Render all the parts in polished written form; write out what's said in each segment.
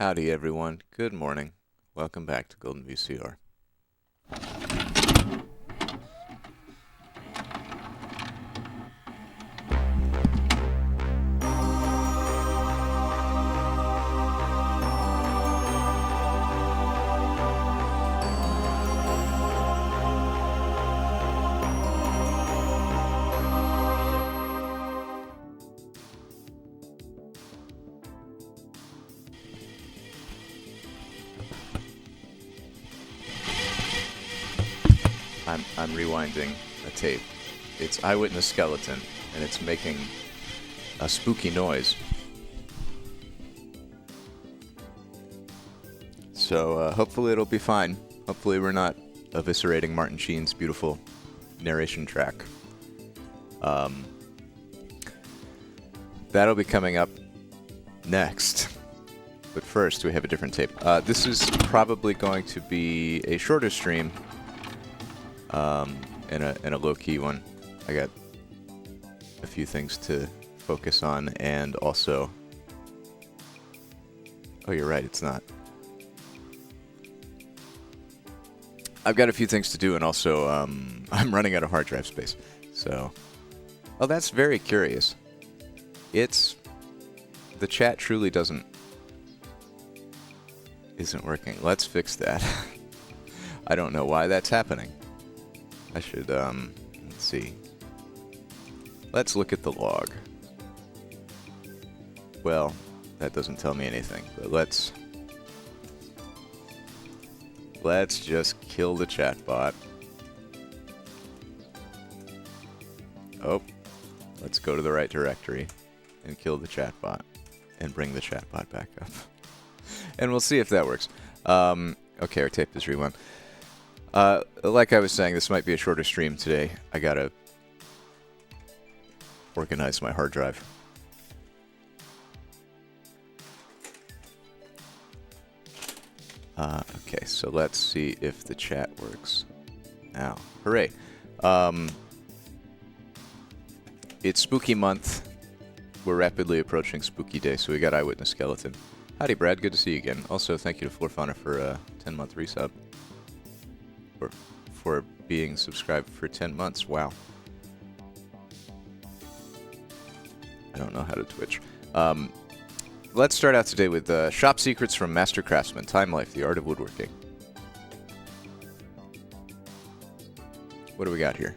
Howdy everyone, good morning. Welcome back to Golden VCR. I'm rewinding a tape. It's Eyewitness skeleton, and it's making a spooky noise. So hopefully it'll be fine. Hopefully we're not eviscerating Martin Sheen's beautiful narration track. That'll be coming up next. But first, we have a different tape. This is probably going to be a shorter stream. And a low-key one. I got a few things to focus on, and also... Oh, you're right, it's not. I've got a few things to do, and also, I'm running out of hard drive space. So... Oh, that's very curious. The chat truly isn't working. Let's fix that. I don't know why that's happening. I should, let's see. Let's look at the log. Well, that doesn't tell me anything, but let's just kill the chatbot. Oh, let's go to the right directory and kill the chatbot and bring the chatbot back up. And we'll see if that works. Okay, our tape is rewound. Like I was saying, this might be a shorter stream today. I gotta organize my hard drive. Okay, so let's see if the chat works now. Hooray. It's spooky month. We're rapidly approaching spooky day, so we got Eyewitness skeleton. Howdy, Brad. Good to see you again. Also, thank you to Florfauna for a 10-month resub. For being subscribed for 10 months. Wow. I don't know how to Twitch. Let's start out today with Shop Secrets from Master Craftsmen. Time Life, the Art of Woodworking. What do we got here?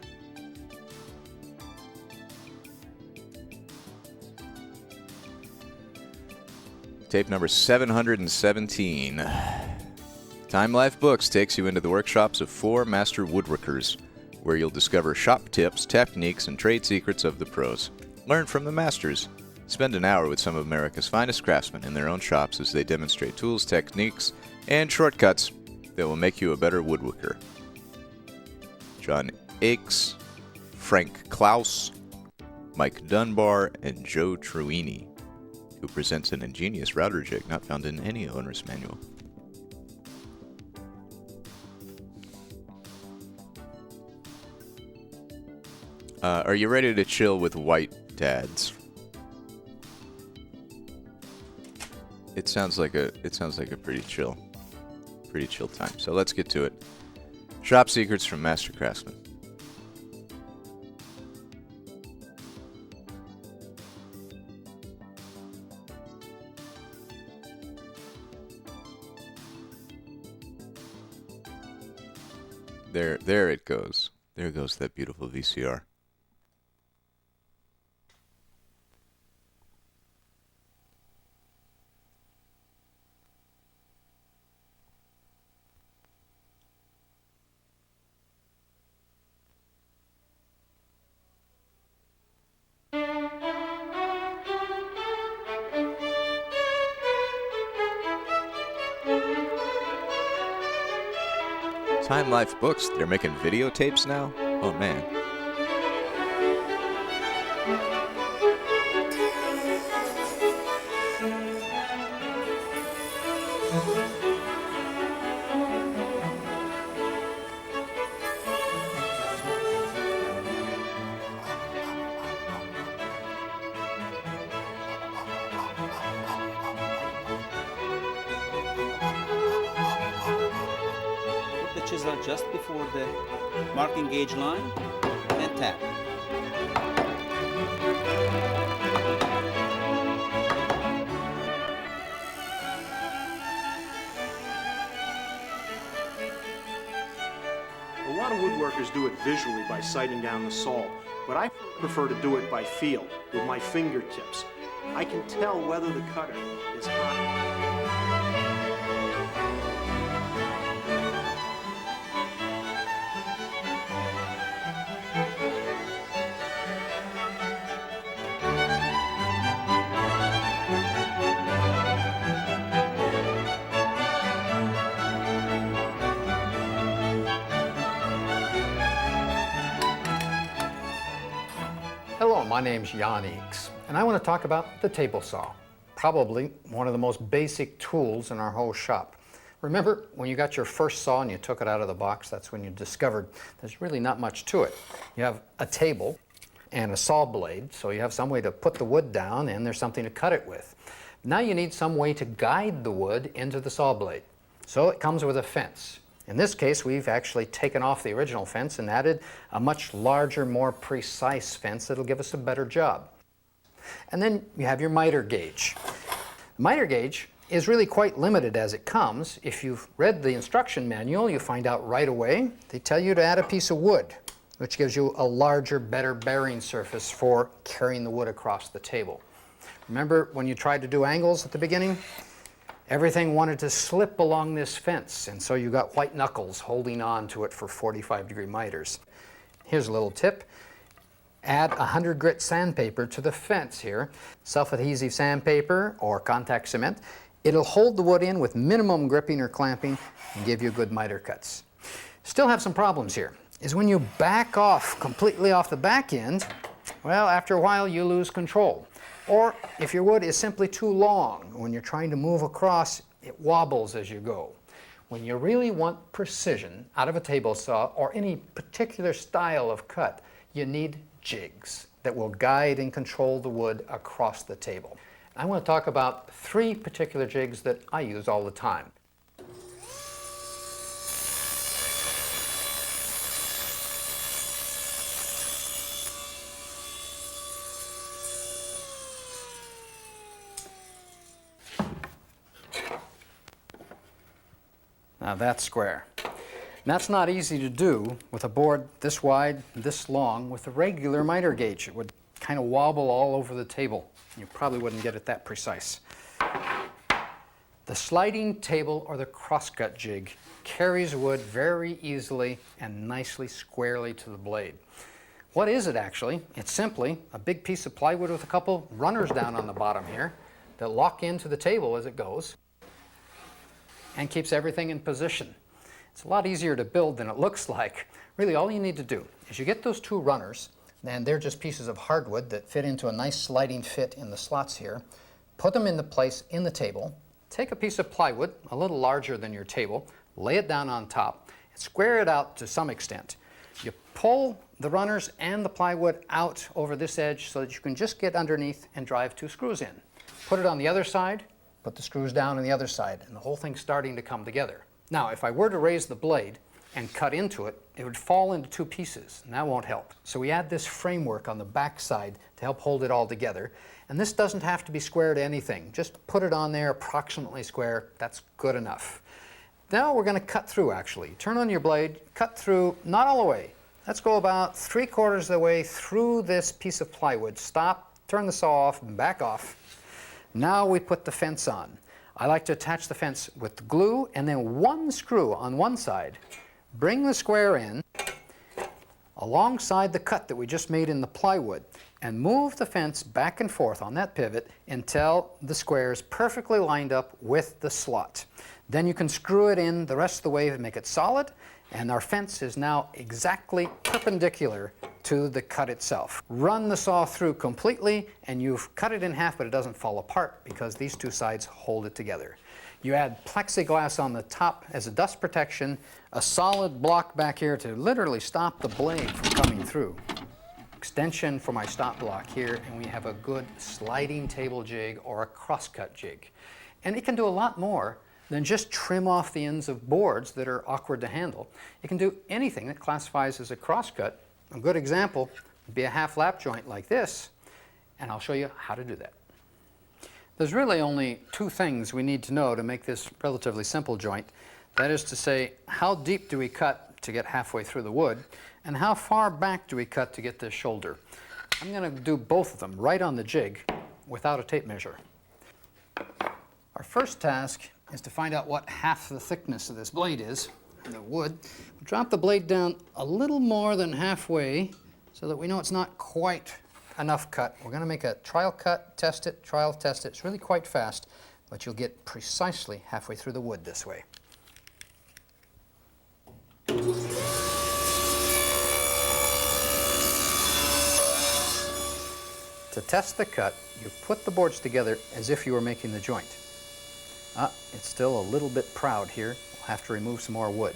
Tape number 717. Time Life Books takes you into the workshops of 4 master woodworkers, where you'll discover shop tips, techniques, and trade secrets of the pros. Learn from the masters. Spend an hour with some of America's finest craftsmen in their own shops as they demonstrate tools, techniques, and shortcuts that will make you a better woodworker. John Aikes, Frank Klaus, Mike Dunbar, and Joe Truini, who presents an ingenious router jig not found in any owner's manual. Are you ready to chill with white dads? It sounds like a pretty chill time. So let's get to it. Shop Secrets from Master Craftsmen. There it goes. There goes that beautiful VCR. Time Life Books, they're making videotapes now? Oh man. chisel just before the marking gauge line and tap. A lot of woodworkers do it visually by sighting down the saw, but I prefer to do it by feel, with my fingertips. I can tell whether the cutter is hot. Hello, my name's Hijinks, and I want to talk about the table saw, probably one of the most basic tools in our whole shop. Remember, when you got your first saw and you took it out of the box, that's when you discovered there's really not much to it. You have a table and a saw blade, so you have some way to put the wood down and there's something to cut it with. Now you need some way to guide the wood into the saw blade. So it comes with a fence. In this case, we've actually taken off the original fence and added a much larger, more precise fence that'll give us a better job. And then you have your miter gauge. The miter gauge is really quite limited as it comes. If you've read the instruction manual, you find out right away. They tell you to add a piece of wood, which gives you a larger, better bearing surface for carrying the wood across the table. Remember when you tried to do angles at the beginning? Everything wanted to slip along this fence, and so you got white knuckles holding on to it for 45-degree miters. Here's a little tip. Add 100 grit sandpaper to the fence here, self-adhesive sandpaper or contact cement. It'll hold the wood in with minimum gripping or clamping and give you good miter cuts. Still have some problems here, is when you back off completely off the back end, well, after a while you lose control. Or if your wood is simply too long, when you're trying to move across, it wobbles as you go. When you really want precision out of a table saw or any particular style of cut, you need jigs that will guide and control the wood across the table. I want to talk about 3 particular jigs that I use all the time. Now that's square. And that's not easy to do with a board this wide, this long, with a regular miter gauge. It would kind of wobble all over the table. You probably wouldn't get it that precise. The sliding table or the crosscut jig carries wood very easily and nicely squarely to the blade. What is it actually? It's simply a big piece of plywood with a couple runners down on the bottom here that lock into the table as it goes and keeps everything in position. It's a lot easier to build than it looks like. Really, all you need to do is you get those 2 runners, and they're just pieces of hardwood that fit into a nice sliding fit in the slots here. Put them into place in the table. Take a piece of plywood, a little larger than your table, lay it down on top, and square it out to some extent. You pull the runners and the plywood out over this edge so that you can just get underneath and drive 2 screws in. Put it on the other side, put the screws down on the other side, and the whole thing's starting to come together. Now, if I were to raise the blade and cut into it, it would fall into 2 pieces, and that won't help. So we add this framework on the back side to help hold it all together. And this doesn't have to be square to anything. Just put it on there approximately square. That's good enough. Now we're going to cut through, actually. Turn on your blade, cut through, not all the way. Let's go about 3/4 of the way through this piece of plywood. Stop, turn the saw off, and back off. Now we put the fence on. I like to attach the fence with glue and then 1 screw on one side. Bring the square in alongside the cut that we just made in the plywood and move the fence back and forth on that pivot until the square is perfectly lined up with the slot. Then you can screw it in the rest of the way to make it solid, and our fence is now exactly perpendicular to the cut itself. Run the saw through completely and you've cut it in half, but it doesn't fall apart because these 2 sides hold it together. You add plexiglass on the top as a dust protection, a solid block back here to literally stop the blade from coming through. Extension for my stop block here, and we have a good sliding table jig or a crosscut jig. And it can do a lot more than just trim off the ends of boards that are awkward to handle. You can do anything that classifies as a crosscut. A good example would be a half lap joint like this, and I'll show you how to do that. There's really only two things we need to know to make this relatively simple joint. That is to say, how deep do we cut to get halfway through the wood, and how far back do we cut to get this shoulder. I'm going to do both of them right on the jig without a tape measure. Our first task is to find out what half the thickness of this blade is, the wood. We'll drop the blade down a little more than halfway so that we know it's not quite enough cut. We're going to make a trial cut, test it, trial, test it. It's really quite fast, but you'll get precisely halfway through the wood this way. To test the cut, you put the boards together as if you were making the joint. It's still a little bit proud here. We'll have to remove some more wood.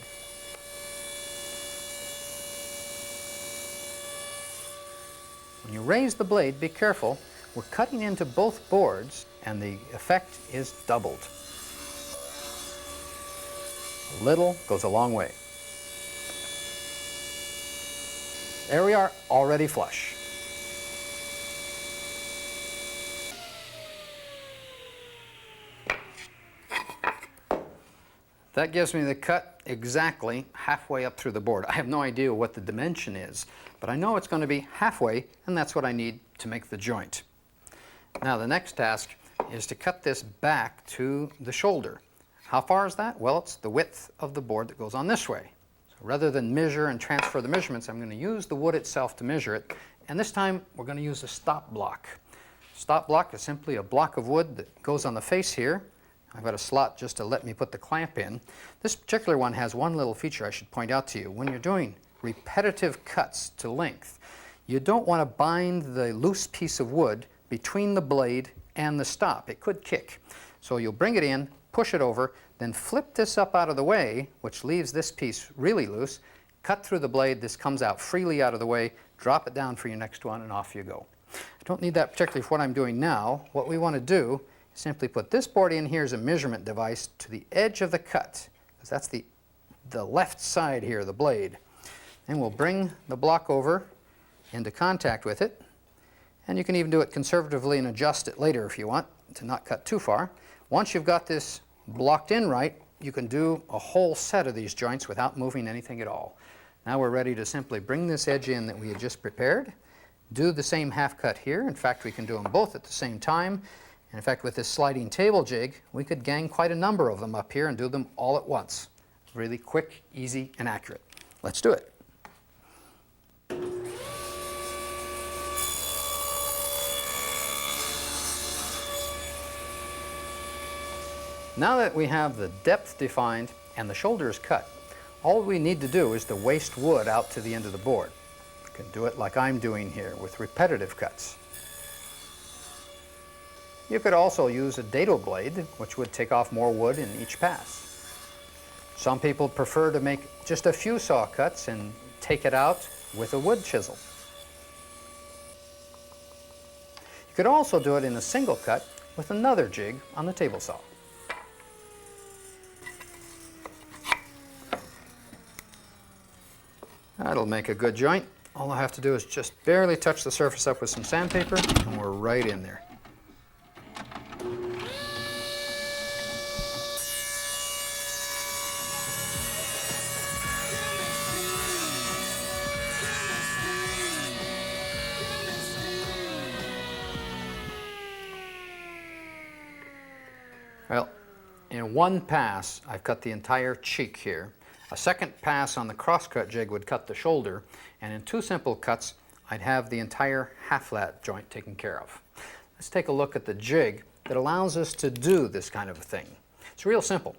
When you raise the blade, be careful. We're cutting into both boards, and the effect is doubled. A little goes a long way. There we are, already flush. That gives me the cut exactly halfway up through the board. I have no idea what the dimension is, but I know it's going to be halfway, and that's what I need to make the joint. Now the next task is to cut this back to the shoulder. How far is that? Well, it's the width of the board that goes on this way. So rather than measure and transfer the measurements, I'm going to use the wood itself to measure it, and this time we're going to use a stop block. Stop block is simply a block of wood that goes on the face here. I've got a slot just to let me put the clamp in. This particular one has one little feature I should point out to you. When you're doing repetitive cuts to length, you don't want to bind the loose piece of wood between the blade and the stop. It could kick. So you'll bring it in, push it over, then flip this up out of the way, which leaves this piece really loose, cut through the blade, this comes out freely out of the way, drop it down for your next one, and off you go. I don't need that particularly for what I'm doing now. What we want to do, simply put this board in here as a measurement device to the edge of the cut, because that's the left side here, the blade. And we'll bring the block over into contact with it, and you can even do it conservatively and adjust it later if you want to not cut too far. Once you've got this blocked in right, you can do a whole set of these joints without moving anything at all. Now we're ready to simply bring this edge in that we had just prepared, do the same half cut here. In fact, we can do them both at the same time. And in fact, with this sliding table jig, we could gang quite a number of them up here and do them all at once. Really quick, easy, and accurate. Let's do it. Now that we have the depth defined and the shoulders cut, all we need to do is to waste wood out to the end of the board. You can do it like I'm doing here with repetitive cuts. You could also use a dado blade, which would take off more wood in each pass. Some people prefer to make just a few saw cuts and take it out with a wood chisel. You could also do it in a single cut with another jig on the table saw. That'll make a good joint. All I have to do is just barely touch the surface up with some sandpaper, and we're right in there. Well, in one pass, I've cut the entire cheek here. A second pass on the crosscut jig would cut the shoulder, and in two simple cuts, I'd have the entire half-lat joint taken care of. Let's take a look at the jig that allows us to do this kind of a thing. It's real simple.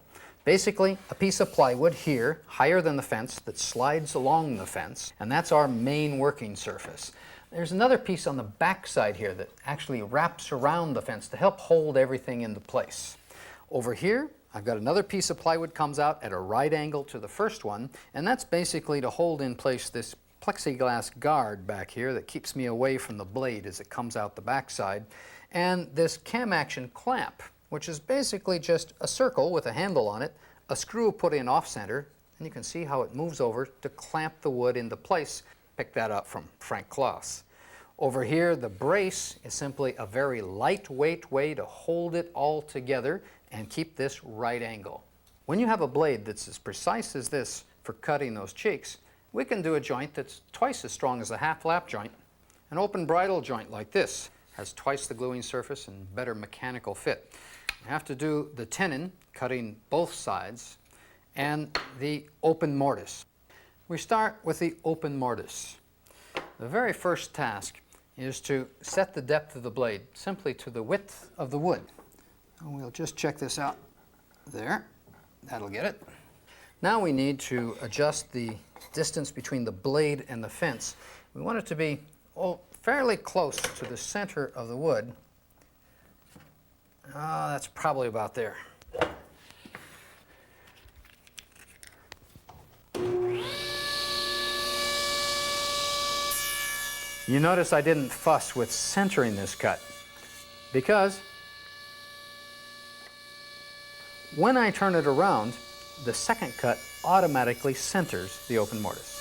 Basically, a piece of plywood here, higher than the fence, that slides along the fence, and that's our main working surface. There's another piece on the back side here that actually wraps around the fence to help hold everything into place. Over here, I've got another piece of plywood comes out at a right angle to the first one, and that's basically to hold in place this plexiglass guard back here that keeps me away from the blade as it comes out the backside, and this cam action clamp, which is basically just a circle with a handle on it, a screw put in off-center, and you can see how it moves over to clamp the wood into place. Pick that up from Frank Claus. Over here, the brace is simply a very lightweight way to hold it all together and keep this right angle. When you have a blade that's as precise as this for cutting those cheeks, we can do a joint that's twice as strong as a half lap joint. An open bridle joint like this has twice the gluing surface and better mechanical fit. You have to do the tenon, cutting both sides, and the open mortise. We start with the open mortise. The very first task is to set the depth of the blade simply to the width of the wood. And we'll just check this out. There, that'll get it. Now we need to adjust the distance between the blade and the fence. We want it to be fairly close to the center of the wood. That's probably about there. You notice I didn't fuss with centering this cut because when I turn it around, the second cut automatically centers the open mortise.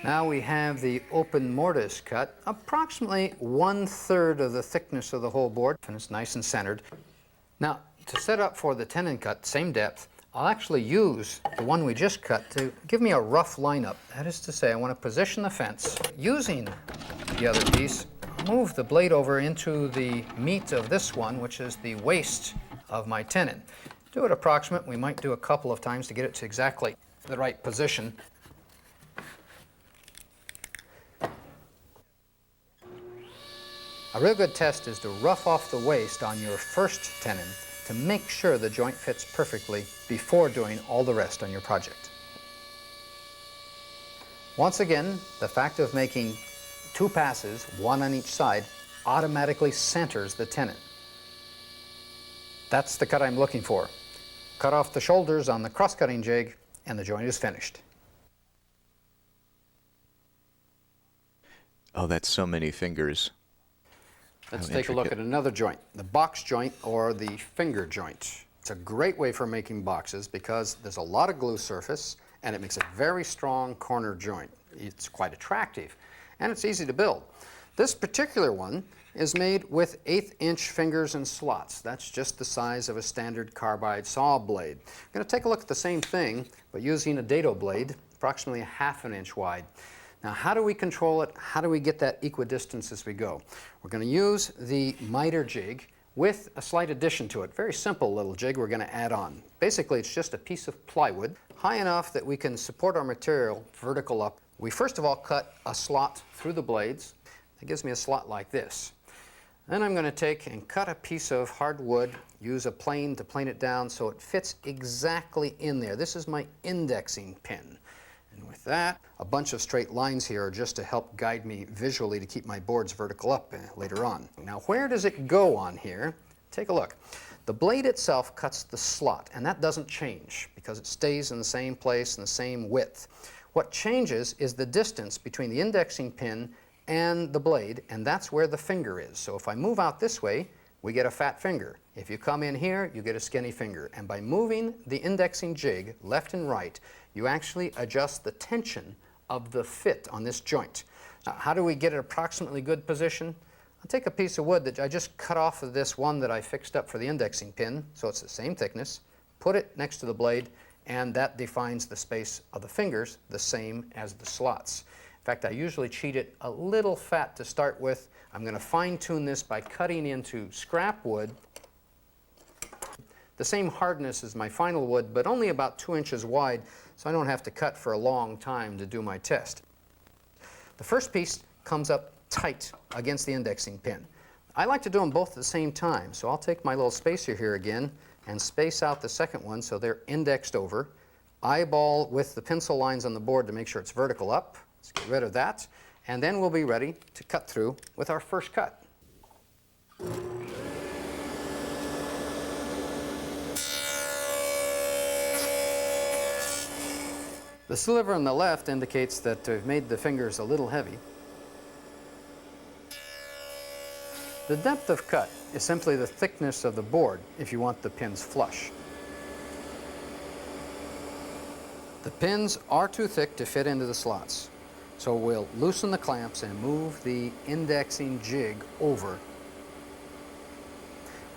Now we have the open mortise cut, approximately 1/3 of the thickness of the whole board, and it's nice and centered. Now, to set up for the tenon cut, same depth, I'll actually use the one we just cut to give me a rough lineup. That is to say, I want to position the fence. Using the other piece, move the blade over into the meat of this one, which is the waist of my tenon. Do it approximate. We might do a couple of times to get it to exactly the right position. A real good test is to rough off the waist on your first tenon to make sure the joint fits perfectly before doing all the rest on your project. Once again, the fact of making 2 passes, 1 on each side, automatically centers the tenon. That's the cut I'm looking for. Cut off the shoulders on the cross-cutting jig, and the joint is finished. Oh, that's so many fingers. Let's How take a look intricate. at another joint, the box joint or the finger joint. It's a great way for making boxes because there's a lot of glue surface and it makes a very strong corner joint. It's quite attractive and it's easy to build. This particular one is made with 1/8" fingers and slots. That's just the size of a standard carbide saw blade. I'm going to take a look at the same thing but using a dado blade, approximately 1/2 inch wide. Now, how do we control it? How do we get that equidistance as we go? We're going to use the miter jig with a slight addition to it. Very simple little jig we're going to add on. Basically, it's just a piece of plywood high enough that we can support our material vertical up. We first of all cut a slot through the blades. That gives me a slot like this. Then I'm going to take and cut a piece of hardwood, use a plane to plane it down so it fits exactly in there. This is my indexing pin. And with that, a bunch of straight lines here are just to help guide me visually to keep my boards vertical up later on. Now, where does it go on here? Take a look. The blade itself cuts the slot, and that doesn't change because it stays in the same place and the same width. What changes is the distance between the indexing pin and the blade, and that's where the finger is. So if I move out this way, we get a fat finger. If you come in here, you get a skinny finger. And by moving the indexing jig left and right, you actually adjust the tension of the fit on this joint. Now, how do we get an approximately good position? I'll take a piece of wood that I just cut off of this one that I fixed up for the indexing pin, so it's the same thickness, put it next to the blade, and that defines the space of the fingers the same as the slots. In fact, I usually cheat it a little fat to start with. I'm going to fine-tune this by cutting into scrap wood the same hardness as my final wood, but only about 2 inches wide, so I don't have to cut for a long time to do my test. The first piece comes up tight against the indexing pin. I like to do them both at the same time, so I'll take my little spacer here again and space out the second one so they're indexed over. Eyeball with the pencil lines on the board to make sure it's vertical up. Let's get rid of that, and then we'll be ready to cut through with our first cut. The sliver on the left indicates that we've made the fingers a little heavy. The depth of cut is simply the thickness of the board if you want the pins flush. The pins are too thick to fit into the slots, so we'll loosen the clamps and move the indexing jig over.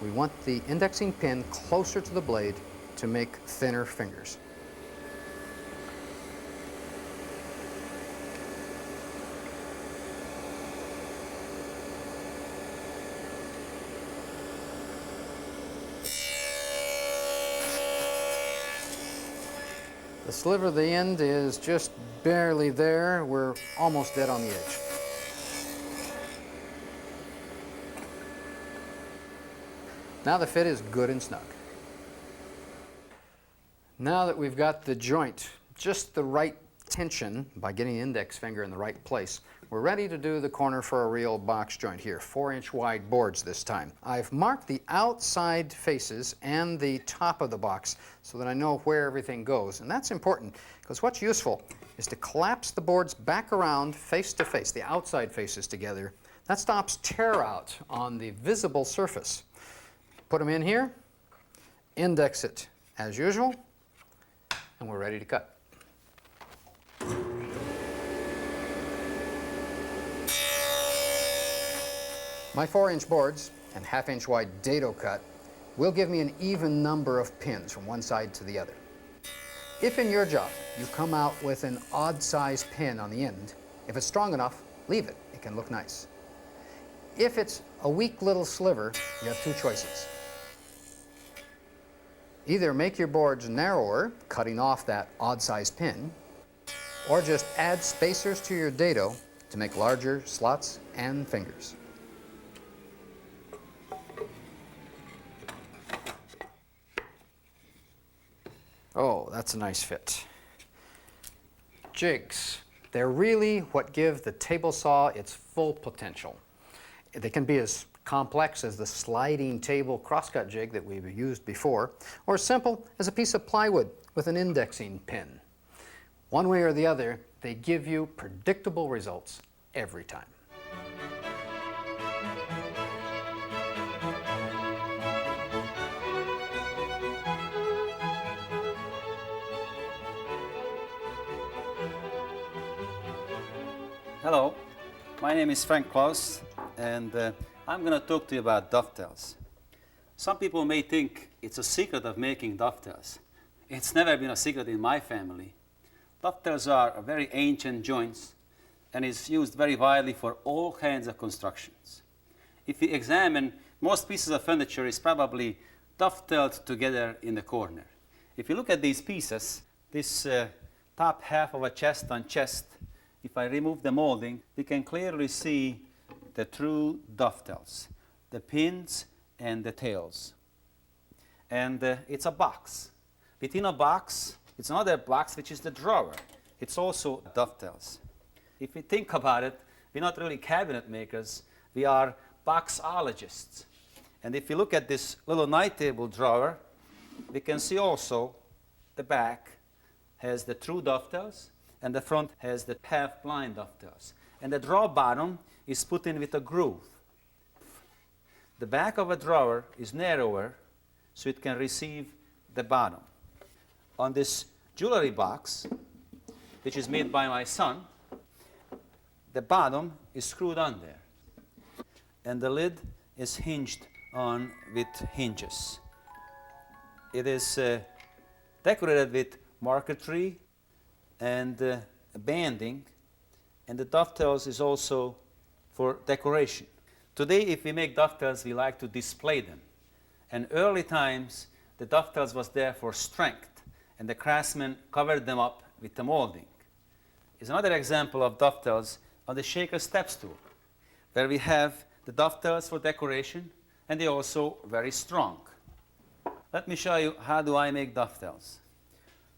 We want the indexing pin closer to the blade to make thinner fingers. The sliver of the end is just barely there. We're almost dead on the edge. Now the fit is good and snug. Now that we've got the joint just the right tension by getting the index finger in the right place, we're ready to do the corner for a real box joint here, 4-inch wide boards this time. I've marked the outside faces and the top of the box so that I know where everything goes. And that's important because what's useful is to collapse the boards back around face to face, the outside faces together. That stops tear out on the visible surface. Put them in here, index it as usual, and we're ready to cut. My 4-inch boards and 1/2-inch wide dado cut will give me an even number of pins from one side to the other. If in your job you come out with an odd size pin on the end, if it's strong enough, leave it. It can look nice. If it's a weak little sliver, you have two choices. Either make your boards narrower, cutting off that odd size pin, or just add spacers to your dado to make larger slots and fingers. Oh, that's a nice fit. Jigs. They're really what give the table saw its full potential. They can be as complex as the sliding table crosscut jig that we've used before, or as simple as a piece of plywood with an indexing pin. One way or the other, they give you predictable results every time. Hello, my name is Frank Klaus, and I'm going to talk to you about dovetails. Some people may think it's a secret of making dovetails. It's never been a secret in my family. Dovetails are very ancient joints and is used very widely for all kinds of constructions. If you examine, most pieces of furniture is probably dovetailed together in the corner. If you look at these pieces, this top half of a chest on chest, if I remove the molding, we can clearly see the true dovetails, the pins and the tails. And it's a box. Within a box, it's another box, which is the drawer. It's also dovetails. If we think about it, we're not really cabinet makers, we are boxologists. And if you look at this little night table drawer, we can see also the back has the true dovetails, and the front has the half-blind dovetails. And the drawer bottom is put in with a groove. The back of a drawer is narrower, so it can receive the bottom. On this jewelry box, which is made by my son, the bottom is screwed on there, and the lid is hinged on with hinges. It is decorated with marquetry and banding, and the dovetails is also for decoration. Today, if we make dovetails, we like to display them. And early times, the dovetails was there for strength, and the craftsmen covered them up with the molding. Is another example of dovetails on the shaker step stool, where we have the dovetails for decoration, and they're also very strong. Let me show you how do I make dovetails.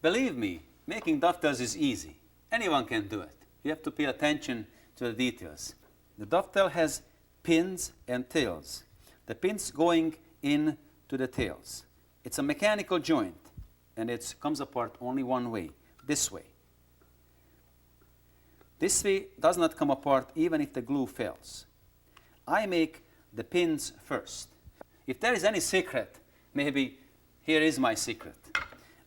Believe me, making dovetails is easy. Anyone can do it. You have to pay attention to the details. The dovetail has pins and tails. The pins going in to the tails. It's a mechanical joint, and it comes apart only one way, this way. This way does not come apart even if the glue fails. I make the pins first. If there is any secret, maybe here is my secret.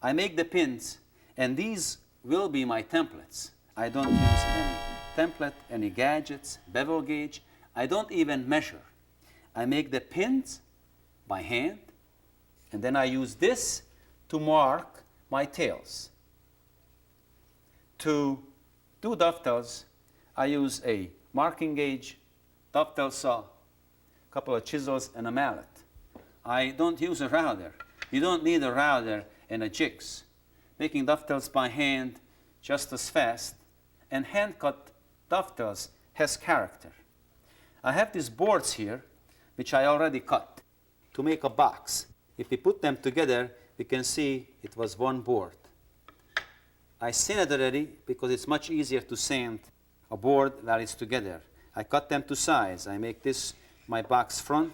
I make the pins, and these will be my templates. I don't use any template, any gadgets, bevel gauge. I don't even measure. I make the pins by hand, and then I use this to mark my tails. To do dovetails, I use a marking gauge, dovetail saw, a couple of chisels, and a mallet. I don't use a router. You don't need a router and a jigs. Making dovetails by hand just as fast, and hand-cut dovetails has character. I have these boards here, which I already cut to make a box. If we put them together, we can see it was one board. I sanded already because it's much easier to sand a board that is together. I cut them to size. I make this my box front,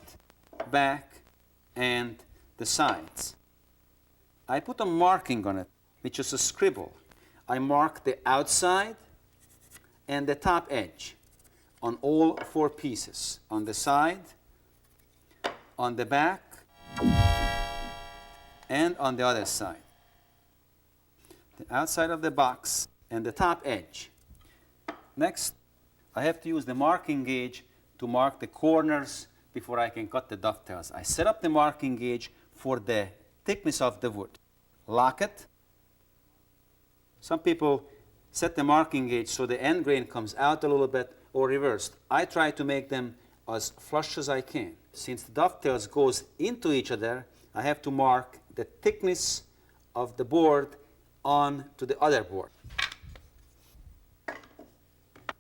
back, and the sides. I put a marking on it, which is a scribble. I mark the outside and the top edge on all four pieces, on the side, on the back, and on the other side. The outside of the box and the top edge. Next, I have to use the marking gauge to mark the corners before I can cut the dovetails. I set up the marking gauge for the thickness of the wood. Lock it. Some people set the marking gauge so the end grain comes out a little bit or reversed. I try to make them as flush as I can. Since the dovetails goes into each other, I have to mark the thickness of the board on to the other board.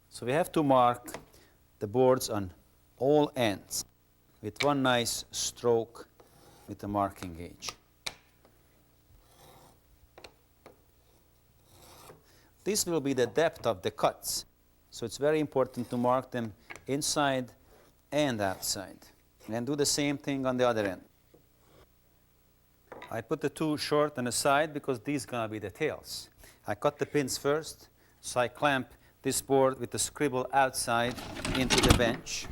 So we have to mark the boards on all ends with one nice stroke with the marking gauge. This will be the depth of the cuts. So it's very important to mark them inside and outside. And do the same thing on the other end. I put the two short on the side because these are going to be the tails. I cut the pins first, so I clamp this board with the scribble outside into the bench.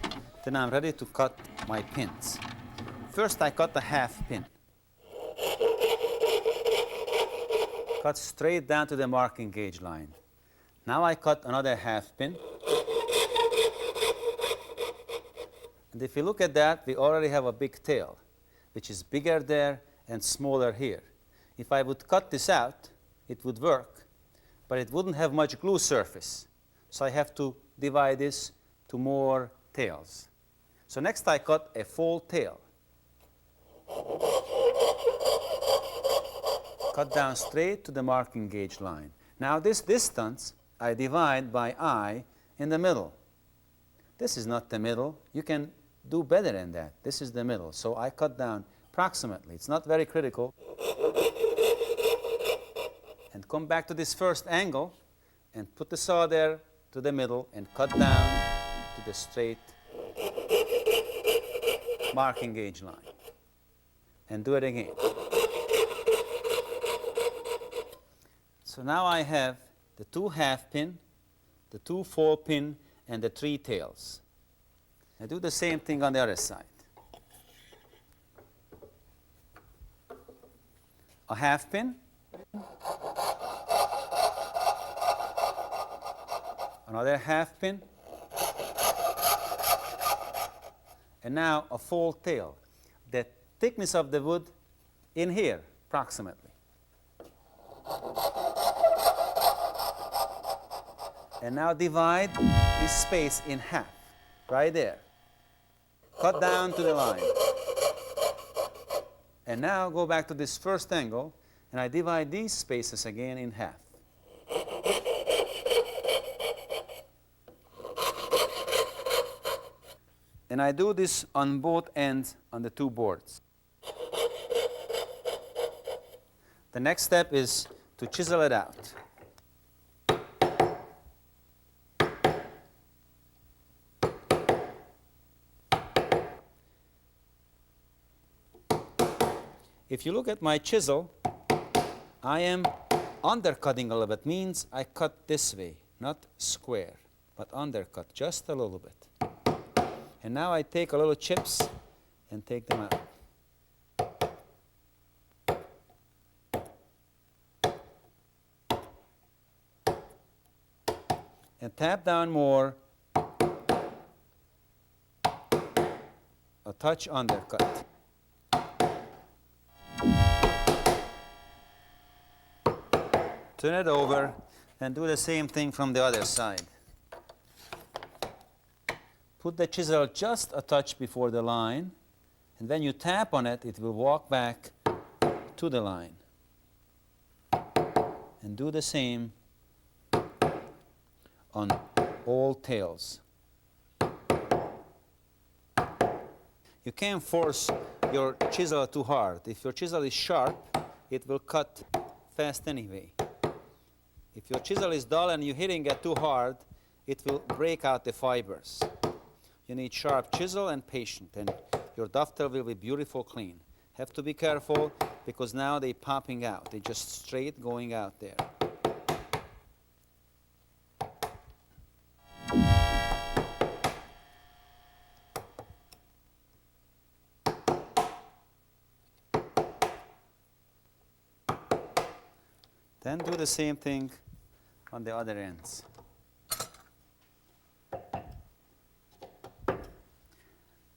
Then I'm ready to cut my pins. First I cut a half pin. Cut straight down to the marking gauge line. Now I cut another half pin. And if you look at that, we already have a big tail, which is bigger there and smaller here. If I would cut this out, it would work, but it wouldn't have much glue surface. So I have to divide this to more tails. So next I cut a full tail. Cut down straight to the marking gauge line. Now this distance I divide by I in the middle. This is not the middle. You can do better than that. This is the middle. So I cut down approximately. It's not very critical. And come back to this first angle and put the saw there to the middle and cut down to the straight marking gauge line. And do it again. So now I have the two half pin, the two full pin, and the three tails. I do the same thing on the other side. A half pin, another half pin, and now a full tail. The thickness of the wood in here, approximately. And now divide this space in half, right there. Cut down to the line. And now go back to this first angle, and I divide these spaces again in half. And I do this on both ends on the two boards. The next step is to chisel it out. If you look at my chisel, I am undercutting a little bit. Means I cut this way, not square, but undercut just a little bit. And now I take a little chips and take them out. And tap down more, a touch undercut. Turn it over and do the same thing from the other side. Put the chisel just a touch before the line, and when you tap on it, it will walk back to the line. And do the same on all tails. You can't force your chisel too hard. If your chisel is sharp, it will cut fast anyway. If your chisel is dull and you're hitting it too hard, it will break out the fibers. You need sharp chisel and patient, and your dovetail will be beautiful clean. Have to be careful because now they're popping out. They're just straight going out there. Then do the same thing on the other ends.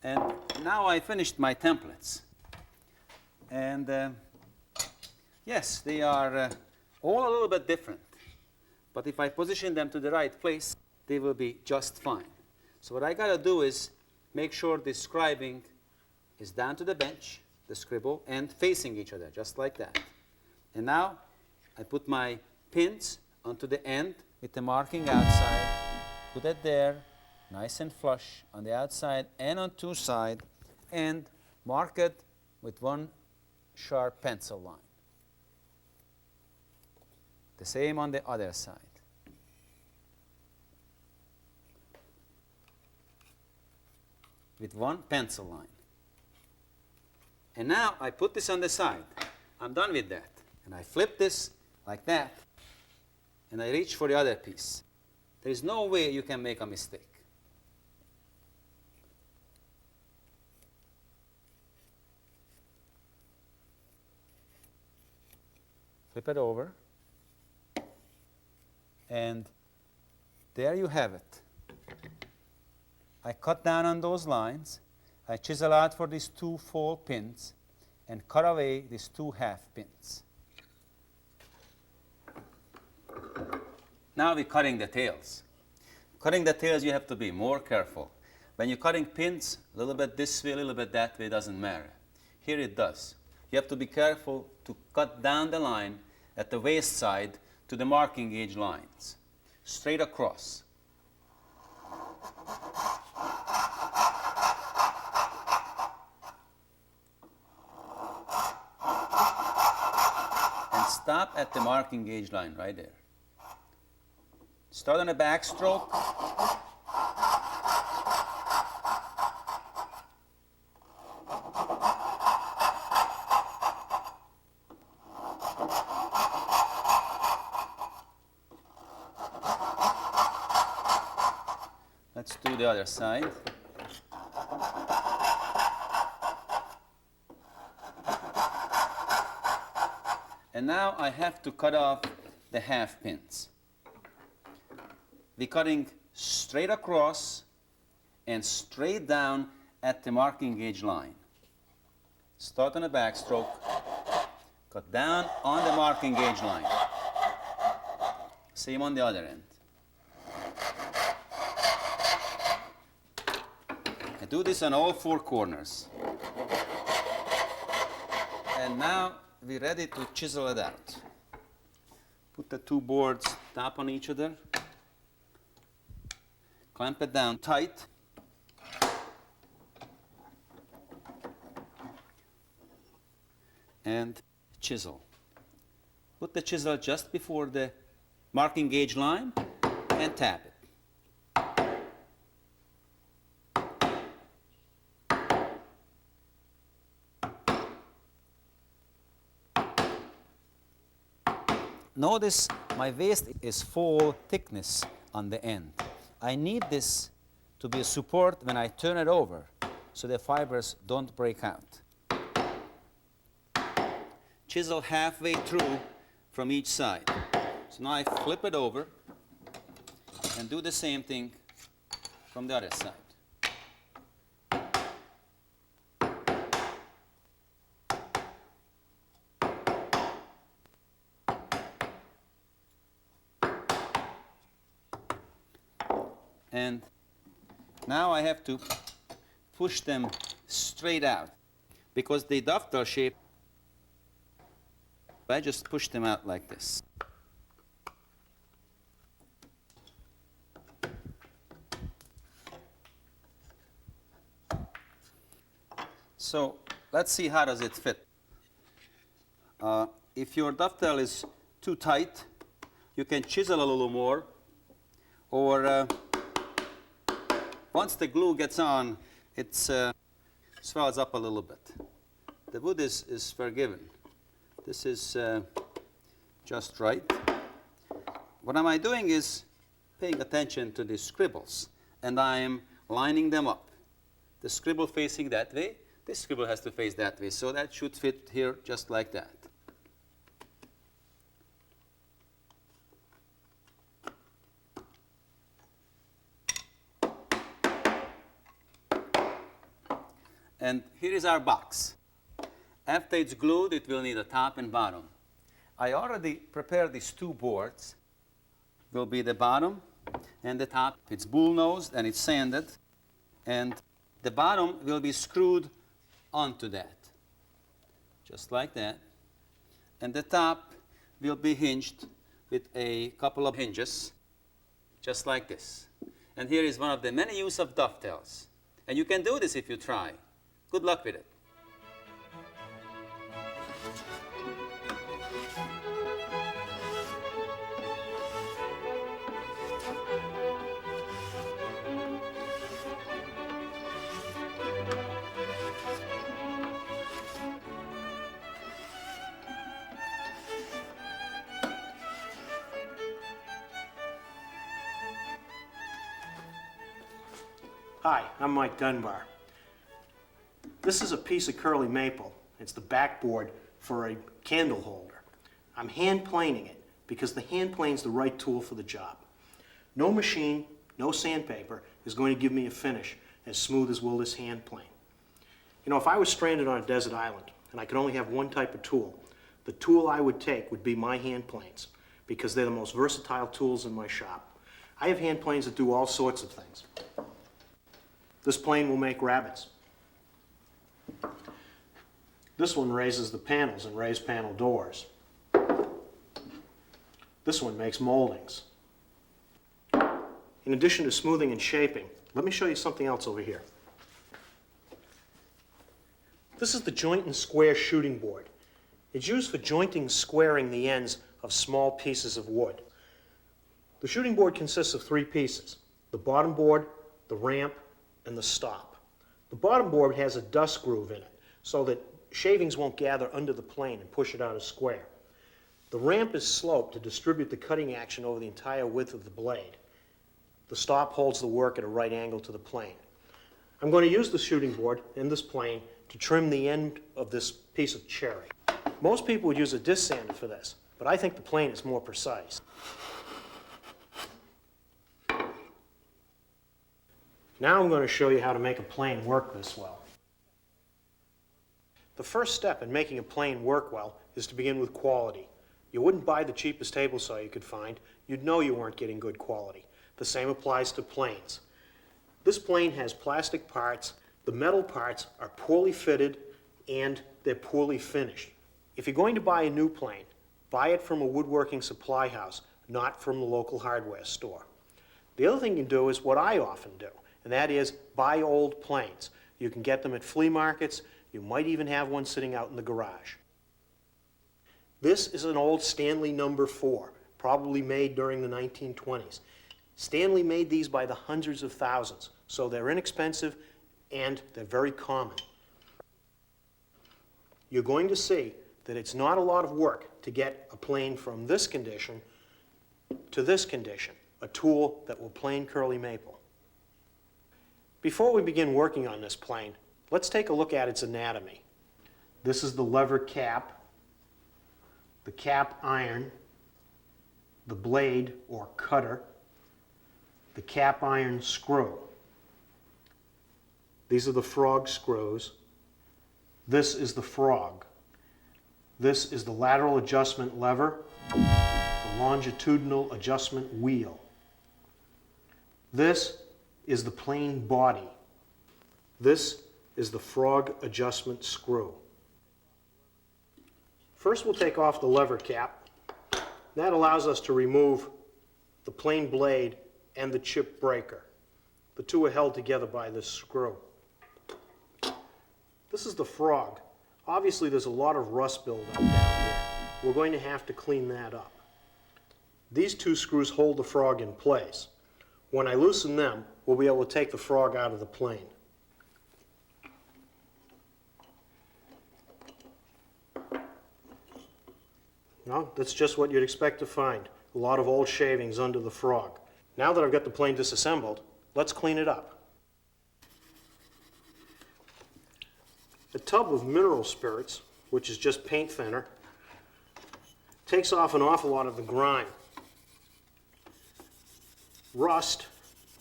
And now I finished my templates. And yes, they are all a little bit different. But if I position them to the right place, they will be just fine. So what I got to do is make sure the scribing is down to the bench, the scribble, and facing each other, just like that. And now I put my pins onto the end with the marking outside. Put it there, nice and flush on the outside and on two sides, and mark it with one sharp pencil line. The same on the other side. With one pencil line. And now I put this on the side. I'm done with that. And I flip this like that, and I reach for the other piece. There is no way you can make a mistake. Flip it over, and there you have it. I cut down on those lines. I chisel out for these two full pins and cut away these two half pins. Now we're cutting the tails. Cutting the tails, you have to be more careful. When you're cutting pins, a little bit this way, a little bit that way, doesn't matter. Here it does. You have to be careful to cut down the line at the waist side to the marking gauge lines, straight across. And stop at the marking gauge line right there. Start on a backstroke. Let's do the other side. And now I have to cut off the half pins. We're cutting straight across and straight down at the marking gauge line. Start on a backstroke, cut down on the marking gauge line. Same on the other end. I do this on all four corners. And now we're ready to chisel it out. Put the two boards top on each other. Clamp it down tight. And chisel. Put the chisel just before the marking gauge line and tap it. Notice my waist is full thickness on the end. I need this to be a support when I turn it over so the fibers don't break out. Chisel halfway through from each side. So now I flip it over and do the same thing from the other side. And now I have to push them straight out because the dovetail shape, I just push them out like this. So let's see how does it fit. If your dovetail is too tight, you can chisel a little more, or once the glue gets on, it swells up a little bit. The wood is forgiven. This is just right. What am I doing is paying attention to the scribbles, and I am lining them up. The scribble facing that way, this scribble has to face that way, so that should fit here just like that. And here is our box. After it's glued, it will need a top and bottom. I already prepared these two boards. Will be the bottom and the top. It's bull-nosed and it's sanded. And the bottom will be screwed onto that, just like that. And the top will be hinged with a couple of hinges, just like this. And here is one of the many use of dovetails. And you can do this if you try. Good luck with it. Hi, I'm Mike Dunbar. This is a piece of curly maple. It's the backboard for a candle holder. I'm hand planing it because the hand plane's the right tool for the job. No machine, no sandpaper is going to give me a finish as smooth as will this hand plane. You know, if I was stranded on a desert island and I could only have one type of tool, the tool I would take would be my hand planes because they're the most versatile tools in my shop. I have hand planes that do all sorts of things. This plane will make rabbets. This one raises the panels and raised panel doors. This one makes moldings. In addition to smoothing and shaping, let me show you something else over here. This is the joint and square shooting board. It's used for jointing and squaring the ends of small pieces of wood. The shooting board consists of three pieces: the bottom board, the ramp, and the stop. The bottom board has a dust groove in it so that shavings won't gather under the plane and push it out a square. The ramp is sloped to distribute the cutting action over the entire width of the blade. The stop holds the work at a right angle to the plane. I'm going to use the shooting board and this plane to trim the end of this piece of cherry. Most people would use a disc sander for this, but I think the plane is more precise. Now I'm going to show you how to make a plane work this well. The first step in making a plane work well is to begin with quality. You wouldn't buy the cheapest table saw you could find. You'd know you weren't getting good quality. The same applies to planes. This plane has plastic parts. The metal parts are poorly fitted and they're poorly finished. If you're going to buy a new plane, buy it from a woodworking supply house, not from the local hardware store. The other thing you can do is what I often do, and that is buy old planes. You can get them at flea markets. You might even have one sitting out in the garage. This is an old Stanley No. 4, probably made during the 1920s. Stanley made these by the hundreds of thousands, so they're inexpensive and they're very common. You're going to see that it's not a lot of work to get a plane from this condition to this condition, a tool that will plane curly maple. Before we begin working on this plane, let's take a look at its anatomy. This is the lever cap, the cap iron, the blade or cutter, the cap iron screw. These are the frog screws. This is the frog. This is the lateral adjustment lever, the longitudinal adjustment wheel. This is the plane body. This is the frog adjustment screw. First we'll take off the lever cap. That allows us to remove the plane blade and the chip breaker. The two are held together by this screw. This is the frog. Obviously there's a lot of rust buildup down here. We're going to have to clean that up. These two screws hold the frog in place. When I loosen them, we'll be able to take the frog out of the plane. Well, that's just what you'd expect to find. A lot of old shavings under the frog. Now that I've got the plane disassembled, let's clean it up. A tub of mineral spirits, which is just paint thinner, takes off an awful lot of the grime. Rust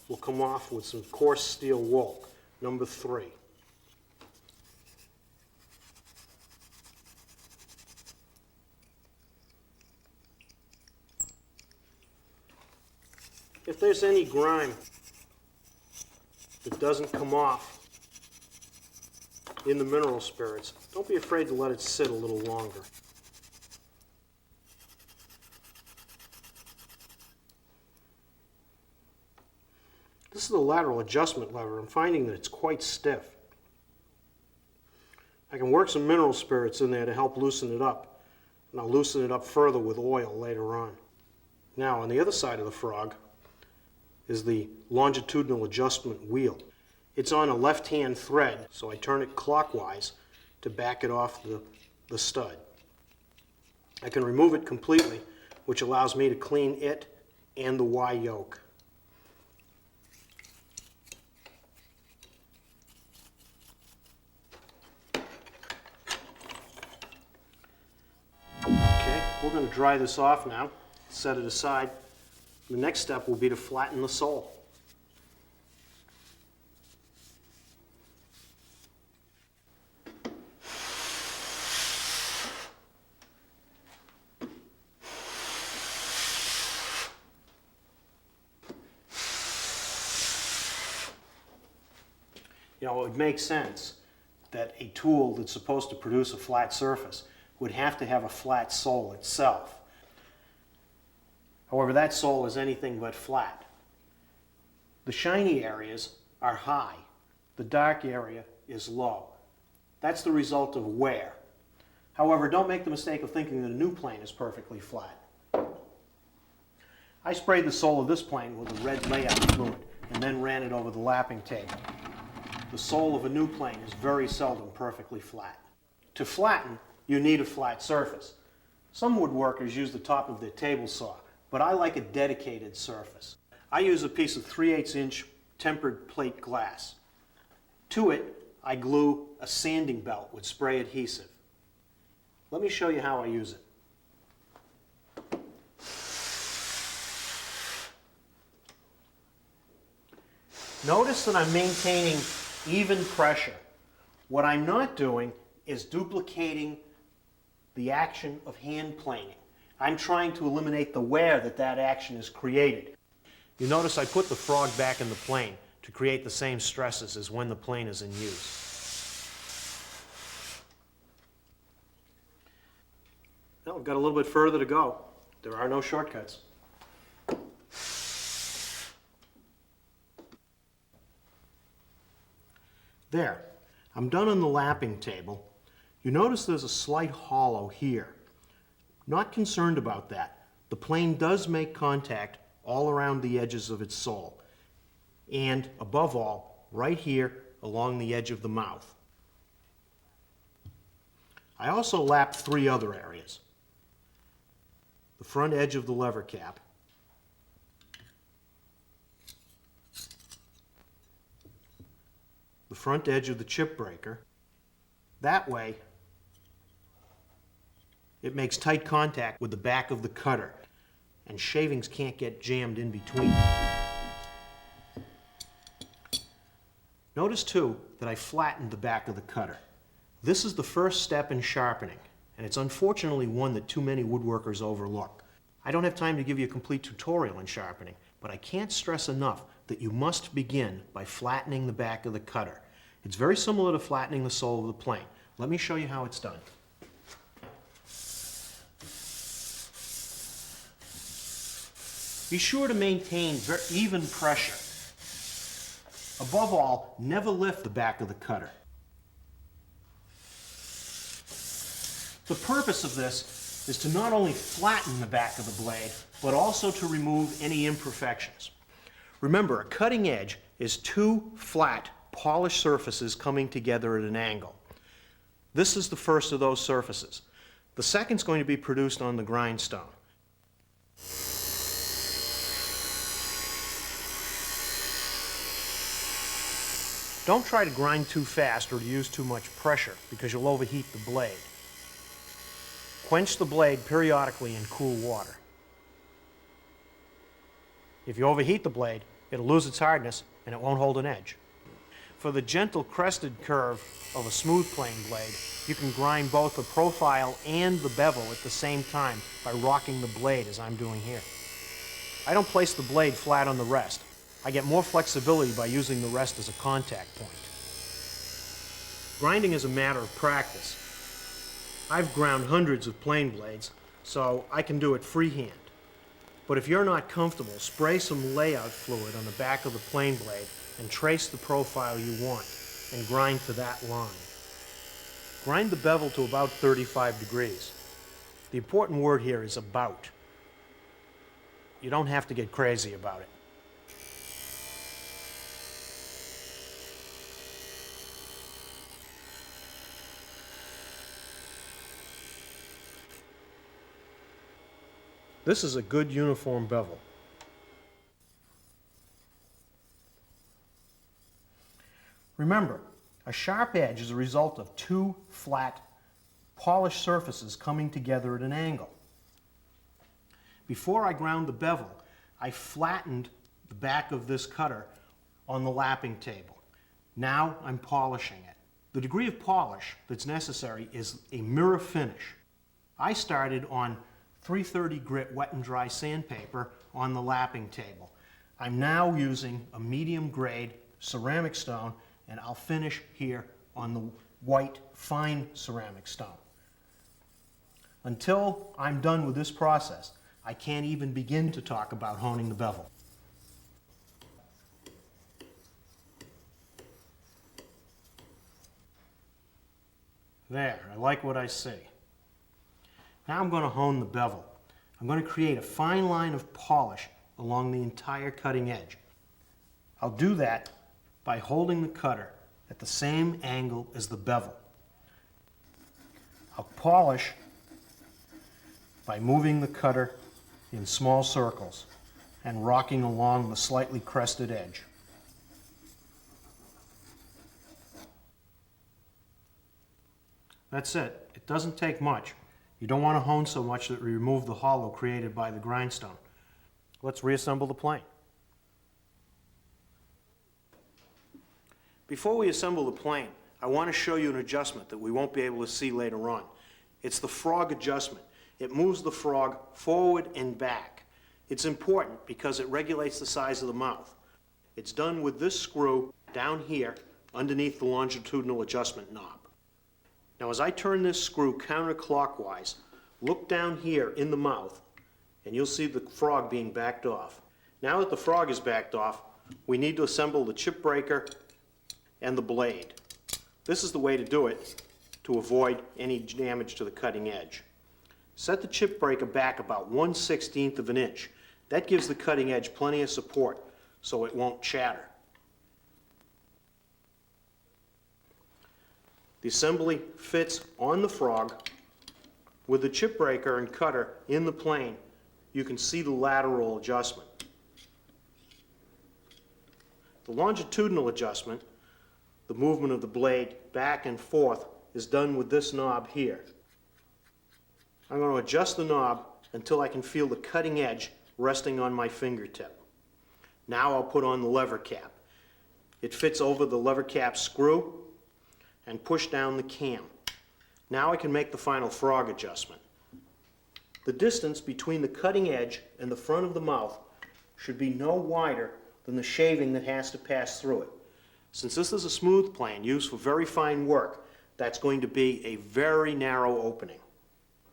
will come off with some coarse steel wool, number 3. If there's any grime that doesn't come off in the mineral spirits, don't be afraid to let it sit a little longer. This is the lateral adjustment lever. I'm finding that it's quite stiff. I can work some mineral spirits in there to help loosen it up, and I'll loosen it up further with oil later on. Now, on the other side of the frog is the longitudinal adjustment wheel. It's on a left-hand thread, so I turn it clockwise to back it off the stud. I can remove it completely, which allows me to clean it and the Y yoke. Okay, we're going to dry this off now, set it aside. The next step will be to flatten the sole. You know, it would make sense that a tool that's supposed to produce a flat surface would have to have a flat sole itself. However, that sole is anything but flat. The shiny areas are high. The dark area is low. That's the result of wear. However, don't make the mistake of thinking that a new plane is perfectly flat. I sprayed the sole of this plane with a red layout fluid and then ran it over the lapping table. The sole of a new plane is very seldom perfectly flat. To flatten, you need a flat surface. Some woodworkers use the top of their table saw, but I like a dedicated surface. I use a piece of 3/8" tempered plate glass. To it, I glue a sanding belt with spray adhesive. Let me show you how I use it. Notice that I'm maintaining even pressure. What I'm not doing is duplicating the action of hand planing. I'm trying to eliminate the wear that action has created. You notice I put the frog back in the plane to create the same stresses as when the plane is in use. Now we've got a little bit further to go. There are no shortcuts. There, I'm done on the lapping table. You notice there's a slight hollow here. Not concerned about that. The plane does make contact all around the edges of its sole, and above all, right here along the edge of the mouth. I also lapped 3 other areas. The front edge of the lever cap, the front edge of the chip breaker. That way, it makes tight contact with the back of the cutter, and shavings can't get jammed in between. Notice too that I flattened the back of the cutter. This is the first step in sharpening, and it's unfortunately one that too many woodworkers overlook. I don't have time to give you a complete tutorial in sharpening, but I can't stress enough that you must begin by flattening the back of the cutter. It's very similar to flattening the sole of the plane. Let me show you how it's done. Be sure to maintain very even pressure. Above all, never lift the back of the cutter. The purpose of this is to not only flatten the back of the blade, but also to remove any imperfections. Remember, a cutting edge is two flat, polished surfaces coming together at an angle. This is the first of those surfaces. The second's going to be produced on the grindstone. Don't try to grind too fast or to use too much pressure because you'll overheat the blade. Quench the blade periodically in cool water. If you overheat the blade, it'll lose its hardness and it won't hold an edge. For the gentle crested curve of a smooth plane blade, you can grind both the profile and the bevel at the same time by rocking the blade as I'm doing here. I don't place the blade flat on the rest. I get more flexibility by using the rest as a contact point. Grinding is a matter of practice. I've ground hundreds of plane blades, so I can do it freehand. But if you're not comfortable, spray some layout fluid on the back of the plane blade and trace the profile you want and grind to that line. Grind the bevel to about 35 degrees. The important word here is about. You don't have to get crazy about it. This is a good uniform bevel. Remember, a sharp edge is a result of two flat, polished surfaces coming together at an angle. Before I ground the bevel, I flattened the back of this cutter on the lapping table. Now I'm polishing it. The degree of polish that's necessary is a mirror finish. I started on 330 grit wet and dry sandpaper on the lapping table. I'm now using a medium grade ceramic stone, and I'll finish here on the white fine ceramic stone. Until I'm done with this process, I can't even begin to talk about honing the bevel. There, I like what I see. Now I'm going to hone the bevel. I'm going to create a fine line of polish along the entire cutting edge. I'll do that by holding the cutter at the same angle as the bevel. I'll polish by moving the cutter in small circles and rocking along the slightly crested edge. That's it. It doesn't take much. You don't want to hone so much that we remove the hollow created by the grindstone. Let's reassemble the plane. Before we assemble the plane, I want to show you an adjustment that we won't be able to see later on. It's the frog adjustment. It moves the frog forward and back. It's important because it regulates the size of the mouth. It's done with this screw down here underneath the longitudinal adjustment knob. Now as I turn this screw counterclockwise, look down here in the mouth and you'll see the frog being backed off. Now that the frog is backed off, we need to assemble the chip breaker and the blade. This is the way to do it to avoid any damage to the cutting edge. Set the chip breaker back about 1/16 of an inch. That gives the cutting edge plenty of support so it won't chatter. The assembly fits on the frog. With the chip breaker and cutter in the plane, you can see the lateral adjustment. The longitudinal adjustment the movement of the blade back and forth is done with this knob here. I'm going to adjust the knob until I can feel the cutting edge resting on my fingertip. Now I'll put on the lever cap. It fits over the lever cap screw and push down the cam. Now I can make the final frog adjustment. The distance between the cutting edge and the front of the mouth should be no wider than the shaving that has to pass through it. Since this is a smooth plane used for very fine work, that's going to be a very narrow opening.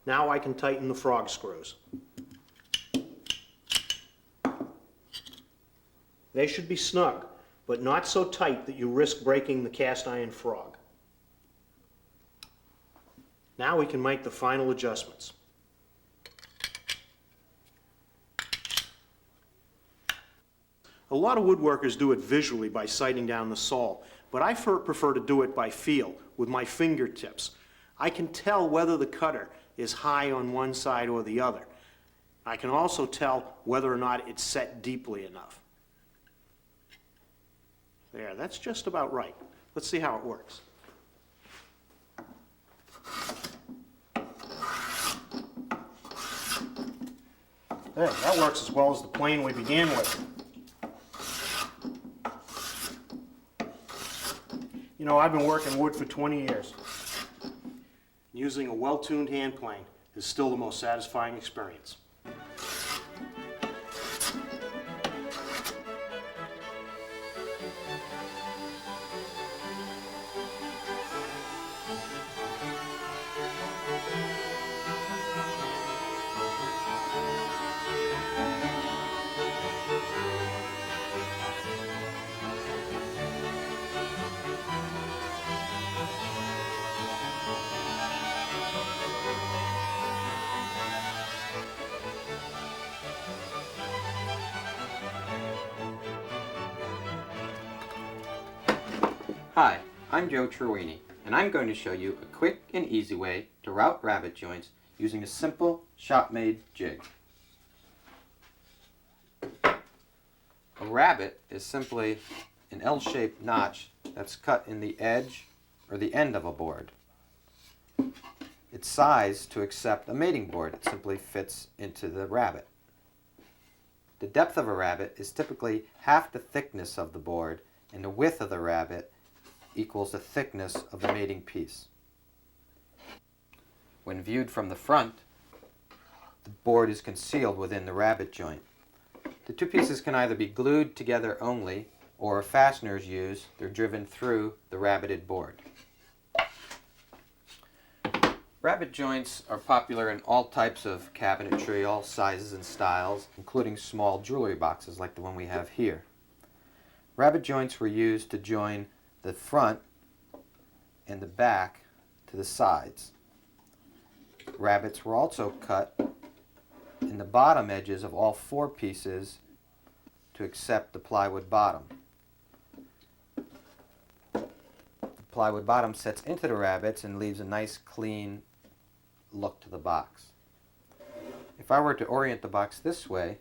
Now I can tighten the frog screws. They should be snug, but not so tight that you risk breaking the cast iron frog. Now we can make the final adjustments. A lot of woodworkers do it visually by sighting down the saw, but I prefer to do it by feel, with my fingertips. I can tell whether the cutter is high on one side or the other. I can also tell whether or not it's set deeply enough. There, that's just about right. Let's see how it works. There, that works as well as the plane we began with. You know, I've been working wood for 20 years. Using a well-tuned hand plane is still the most satisfying experience. Hi, I'm Joe Truini, and I'm going to show you a quick and easy way to route rabbet joints using a simple shop-made jig. A rabbet is simply an L-shaped notch that's cut in the edge or the end of a board. It's sized to accept a mating board. It simply fits into the rabbet. The depth of a rabbet is typically half the thickness of the board, and the width of the rabbet equals the thickness of the mating piece. When viewed from the front, the board is concealed within the rabbet joint. The two pieces can either be glued together only, or if fasteners used, they're driven through the rabbeted board. Rabbet joints are popular in all types of cabinetry, all sizes and styles, including small jewelry boxes like the one we have here. Rabbet joints were used to join the front and the back to the sides. Rabbets were also cut in the bottom edges of all four pieces to accept the plywood bottom. The plywood bottom sets into the rabbets and leaves a nice clean look to the box. If I were to orient the box this way,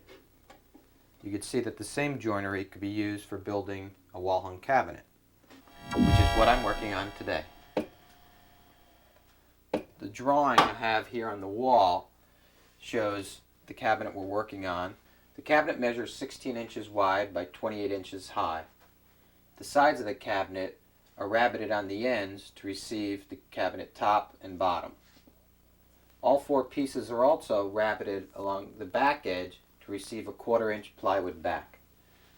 you could see that the same joinery could be used for building a wall-hung cabinet, which is what I'm working on today. The drawing I have here on the wall shows the cabinet we're working on. The cabinet measures 16 inches wide by 28 inches high. The sides of the cabinet are rabbeted on the ends to receive the cabinet top and bottom. All four pieces are also rabbeted along the back edge to receive a 1/4 inch plywood back.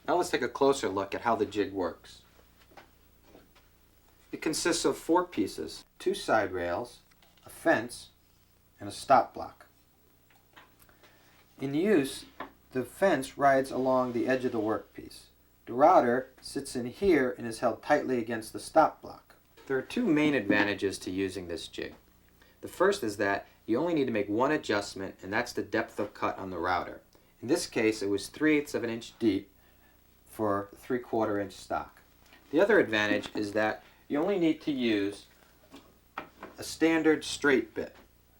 Now let's take a closer look at how the jig works. It consists of 4 pieces, 2 side rails, a fence, and a stop block. In use, the fence rides along the edge of the workpiece. The router sits in here and is held tightly against the stop block. There are 2 main advantages to using this jig. The first is that you only need to make one adjustment, and that's the depth of cut on the router. In this case, it was 3/8 of an inch deep for 3/4 inch stock. The other advantage is that you only need to use a standard straight bit.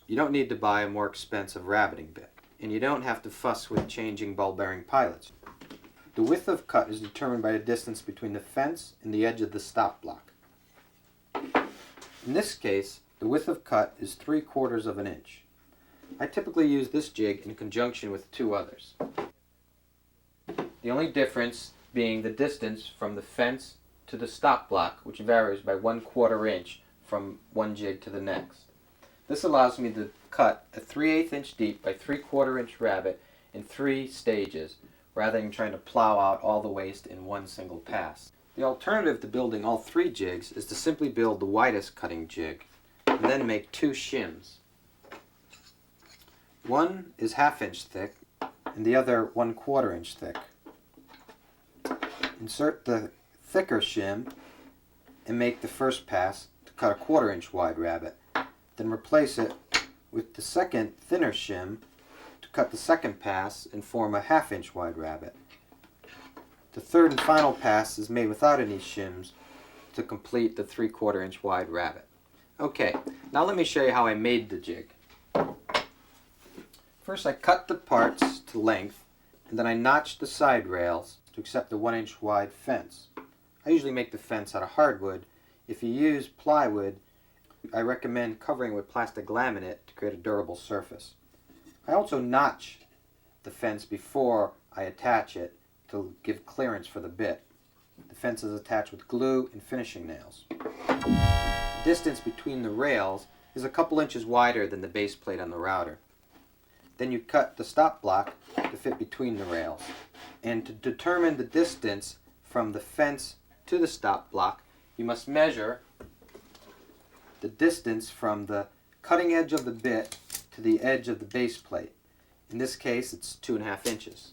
You don't need to buy a more expensive rabbeting bit, and you don't have to fuss with changing ball bearing pilots. The width of cut is determined by the distance between the fence and the edge of the stop block. In this case, the width of cut is 3/4 of an inch. I typically use this jig in conjunction with two others. The only difference being the distance from the fence to the stop block, which varies by 1/4 inch from one jig to the next. This allows me to cut a 3/8 inch deep by 3/4 inch rabbet in 3 stages, rather than trying to plow out all the waste in one single pass. The alternative to building all 3 jigs is to simply build the widest cutting jig, and then make 2 shims. One is 1/2 inch thick, and the other 1/4 inch thick. Insert the thicker shim and make the first pass to cut a 1/4 inch wide rabbet. Then replace it with the second thinner shim to cut the second pass and form a 1/2 inch wide rabbet. The third and final pass is made without any shims to complete the 3/4 inch wide rabbet. Okay, now let me show you how I made the jig. First I cut the parts to length, and then I notched the side rails to accept the 1 inch wide fence. I usually make the fence out of hardwood. If you use plywood, I recommend covering with plastic laminate to create a durable surface. I also notch the fence before I attach it to give clearance for the bit. The fence is attached with glue and finishing nails. The distance between the rails is a couple inches wider than the base plate on the router. Then you cut the stop block to fit between the rails. And to determine the distance from the fence to the stop block, you must measure the distance from the cutting edge of the bit to the edge of the base plate. In this case, it's 2.5 inches.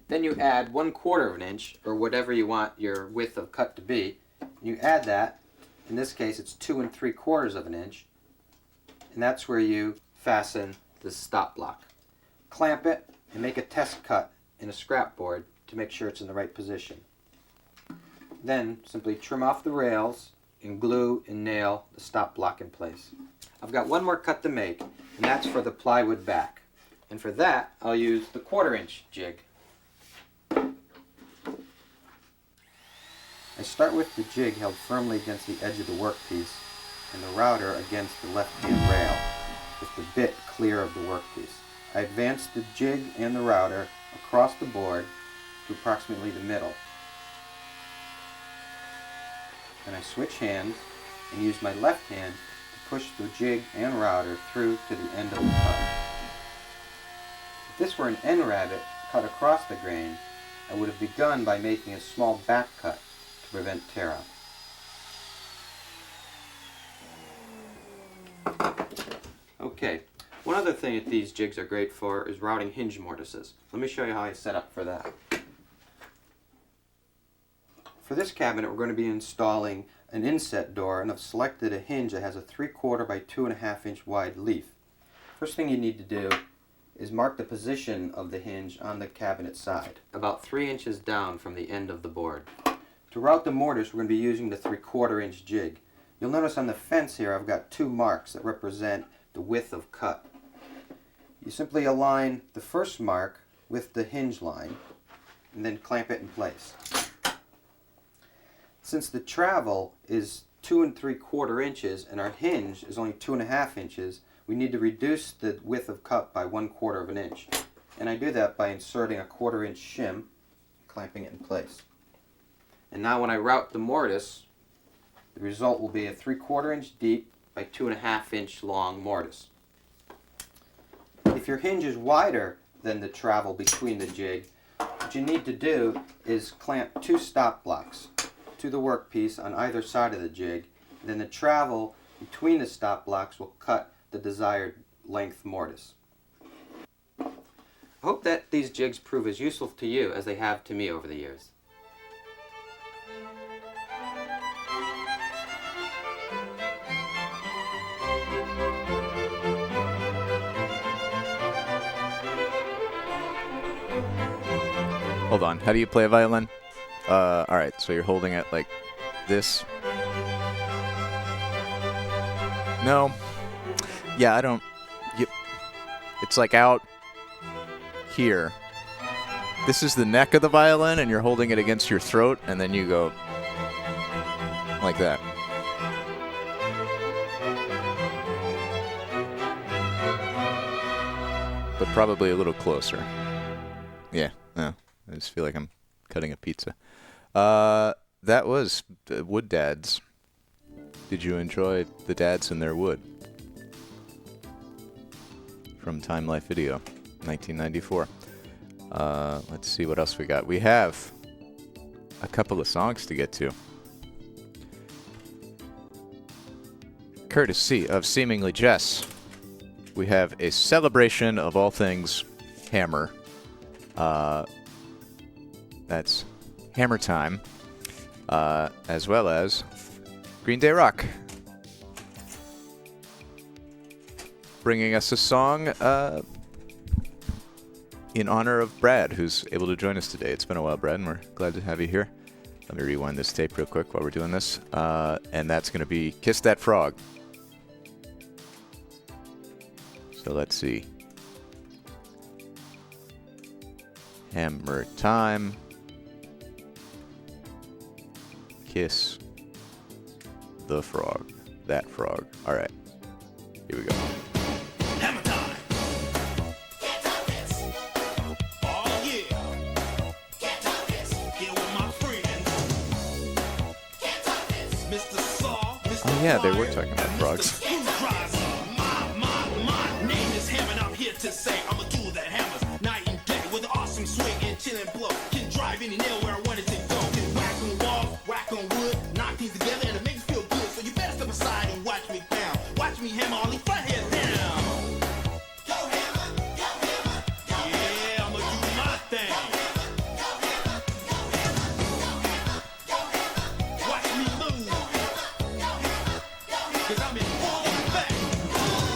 Then you add 1/4 of an inch, or whatever you want your width of cut to be. You add that. In this case, it's 2 3/4 of an inch. And that's where you fasten the stop block. Clamp it and make a test cut in a scrap board to make sure it's in the right position. Then simply trim off the rails and glue and nail the stop block in place. I've got one more cut to make, and that's for the plywood back. And for that, I'll use the 1/4 inch jig. I start with the jig held firmly against the edge of the workpiece and the router against the left-hand rail, with the bit clear of the workpiece. I advance the jig and the router across the board to approximately the middle. Then I switch hands and use my left hand to push the jig and router through to the end of the cut. If this were an end rabbet cut across the grain, I would have begun by making a small back cut to prevent tear-up. Okay, one other thing that these jigs are great for is routing hinge mortises. Let me show you how I set up for that. For this cabinet, we're going to be installing an inset door, and I've selected a hinge that has a 3/4 by 2.5 inch wide leaf. First thing you need to do is mark the position of the hinge on the cabinet side, about 3 inches down from the end of the board. To route the mortise, we're going to be using the 3/4 inch jig. You'll notice on the fence here I've got 2 marks that represent the width of cut. You simply align the first mark with the hinge line and then clamp it in place. Since the travel is 2 3/4 inches and our hinge is only 2.5 inches, we need to reduce the width of cut by 1/4 of an inch. And I do that by inserting a 1/4 inch shim, clamping it in place. And now when I route the mortise, the result will be a 3/4 inch deep by 2.5 inch long mortise. If your hinge is wider than the travel between the jig, what you need to do is clamp 2 stop blocks to the workpiece on either side of the jig, and then the travel between the stop blocks will cut the desired length mortise. I hope that these jigs prove as useful to you as they have to me over the years. Hold on. How do you play a violin? Alright, so you're holding it like this. No. Yeah, I don't... It's like out here. This is the neck of the violin, and you're holding it against your throat, and then you go like that. but probably a little closer. Yeah, no, I just feel like I'm cutting a pizza. That was Wood Dads. Did you enjoy the dads and their wood? From Time Life Video, 1994. Let's see what else we got. We have a couple of songs to get to. Courtesy of Seemingly Jess, we have a celebration of all things Hammer. That's Hammer Time, as well as Green Day Rock. Bringing us a song in honor of Brad, who's able to join us today. It's been a while, Brad, and we're glad to have you here. Let me rewind this tape real quick while we're doing this. And that's going to be Kiss That Frog. So let's see. Hammer Time. Kiss the Frog. That frog. All right. Here we go. Hammer time. Can't top this. Oh yeah. Can't top this. Here with my friends. Can't top this. Mr. Saw. Mr. Oh yeah, they were Fire, talking about and frogs. Mr. Screwdriver. My name is Hammer, and I'm here to say I'm a tool that hammers night and day with an awesome swing and chill and blow. Can drive any nail where I want it to go. Can whack on walls, whack on wood, knock things together, and it makes me feel good. So you better step aside and watch me pound. Watch me hammer all these flatheads down. Go hammer, go hammer, go hammer. Yeah, I'ma do my thing. Go hammer, go hammer, go hammer, go hammer. Watch me move. Go hammer, go hammer. Cause I'm in full effect.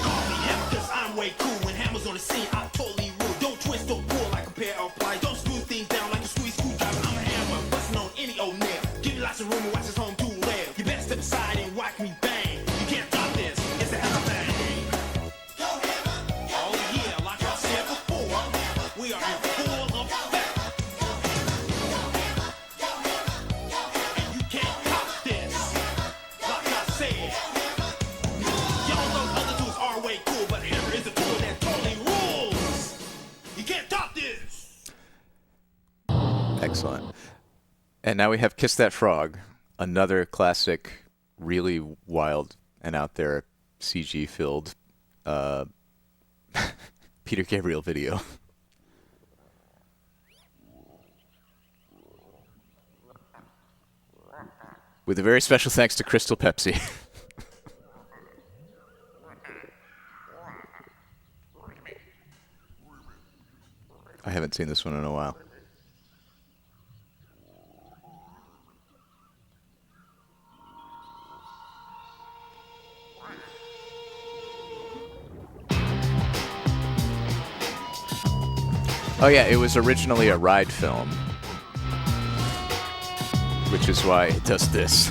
Call me hammer cause I'm way cool. When hammer's on the scene, I totally rule. Don't twist, don't pull like a pair of pliers. Don't screw things down like a squeeze screwdriver. I'm a hammer, busting on any old nail. Give me lots of room and watch this home tool lair. You better step aside and watch me bang. You can't stop this, it's a hammer thing. Go hammer, go oh yeah, like I said before, we are in full effect. Go hammer, go hammer, go hammer. And you can't stop this, like I said. Y'all know other tools are way cool, but hammer is a tool that totally rules. You can't stop this. Excellent. And now we have Kiss That Frog, another classic, really wild and out there CG-filled Peter Gabriel video. With a very special thanks to Crystal Pepsi. I haven't seen this one in a while. Oh yeah, it was originally a ride film, which is why it does this.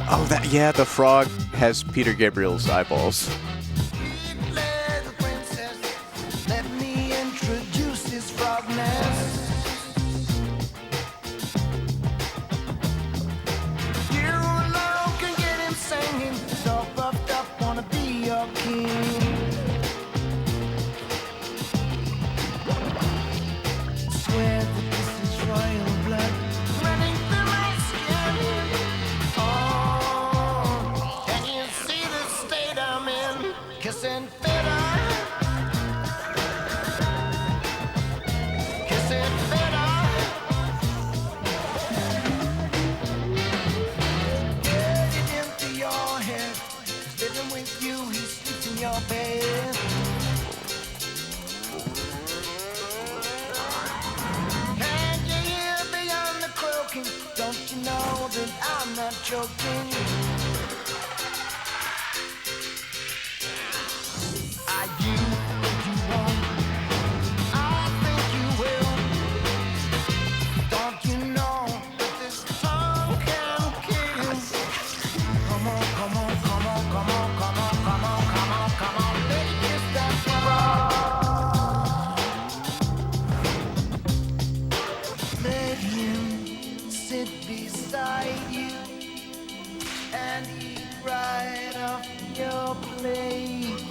Oh, yeah, the frog has Peter Gabriel's eyeballs. Let me introduce this frog nest. You alone can get him singing, so puffed up, wanna be your king. Swear that this is royal blood running through my skin. Oh, can you see the state I'm in? Kissing better. Kissing better. Get it into your head. He's living with you, he sleeps in your bed. Can you hear beyond the croaking? Don't you know that I'm not joking? Are you what you want? I think you will. Don't you know that this tongue can kill? Come on, come on, come on, come on, come on, come on, come on, come on, let it kiss that frog. Let him sit beside you. and eat right off your plate.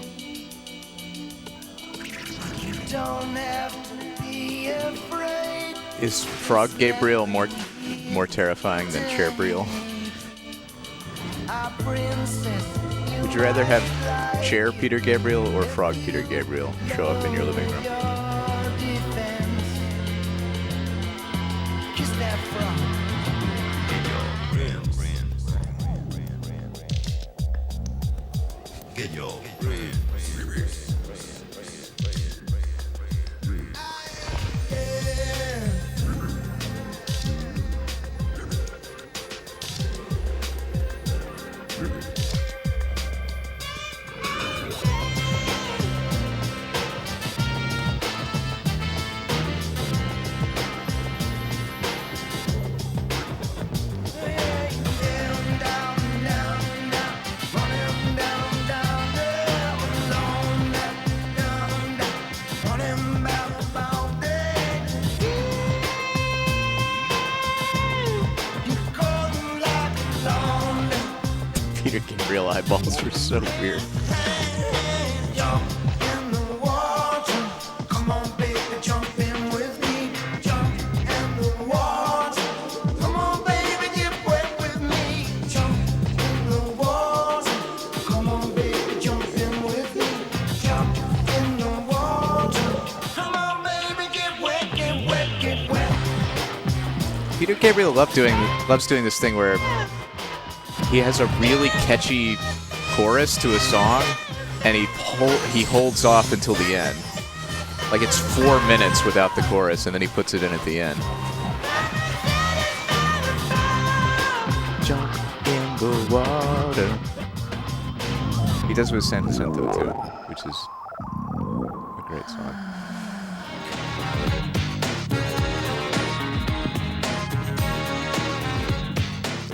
You don't have to be afraid. Is Frog Gabriel more terrifying than Chair Briel? Our princess, Would you rather have Chair Peter Gabriel or Frog Peter Gabriel show up in your living room? your defense. Kiss that frog. Get your Peter Gabriel eyeballs were so weird. Jump in the water. Come on, baby, jump in with me. Jump in the water. Come on, baby, get wet with me. Jump in the water. Come on, baby, jump in with me. Jump in the water. Come on, baby, get wet, get wet, get wet. Peter Gabriel loves doing this thing where he has a really catchy chorus to a song, and he holds off until the end. Like it's 4 minutes without the chorus, and then he puts it in at the end. Jump in the water. He does with San Jacinto too, which is a great song.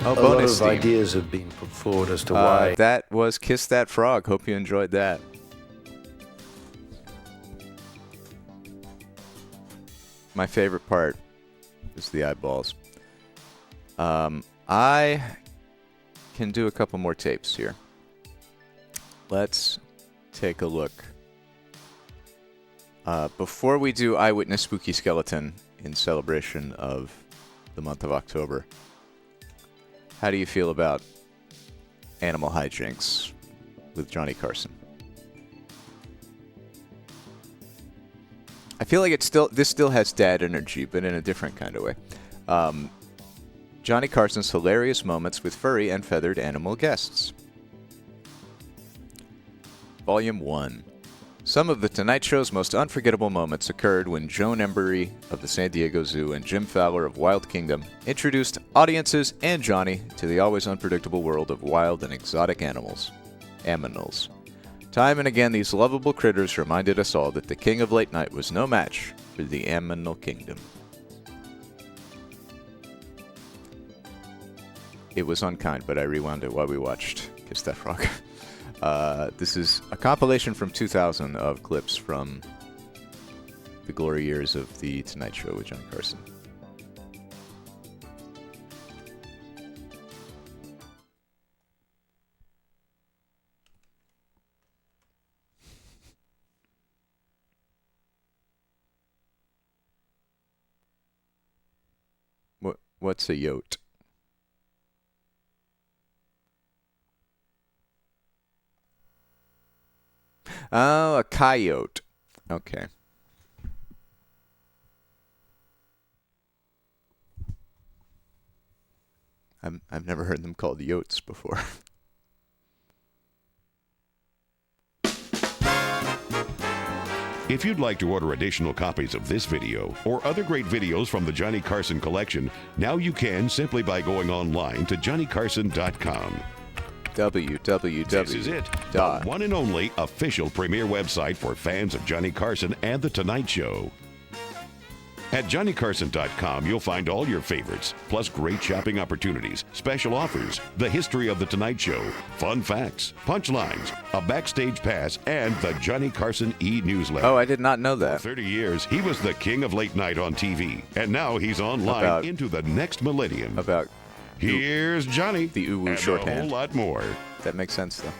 Oh, A lot bonus of theme. ideas have been put forward as to why. That was Kiss That Frog. Hope you enjoyed that. My favorite part is the eyeballs. I can do a couple more tapes here. Let's take a look. Before we do Eyewitness Spooky Skeleton in celebration of the month of October, how do you feel about Animal Hijinks with Johnny Carson? I feel like this still has dad energy, but in a different kind of way. Johnny Carson's hilarious moments with furry and feathered animal guests. Volume 1. Some of The Tonight Show's most unforgettable moments occurred when Joan Embery of the San Diego Zoo and Jim Fowler of Wild Kingdom introduced audiences and Johnny to the always unpredictable world of wild and exotic animals. Aminals. Time and again, these lovable critters reminded us all that the king of late night was no match for the Aminal Kingdom. It was unkind, but I rewound it while we watched Kiss That Frog. This is a compilation from 2000 of clips from the glory years of The Tonight Show with Johnny Carson. What's a yote? Oh, a coyote. Okay. I've never heard them called yotes before. If you'd like to order additional copies of this video or other great videos from the Johnny Carson collection, now you can simply by going online to johnnycarson.com. www. This is it, the one and only official premier website for fans of Johnny Carson and The Tonight Show. At johnnycarson.com, you'll find all your favorites, plus great shopping opportunities, special offers, the history of The Tonight Show, fun facts, punchlines, a backstage pass, and the Johnny Carson e-newsletter. Oh, I did not know that. For 30 years, he was the king of late night on TV, and now he's online into the next millennium. About Here's Johnny. The uwu and shorthand. a whole lot more. That makes sense, though.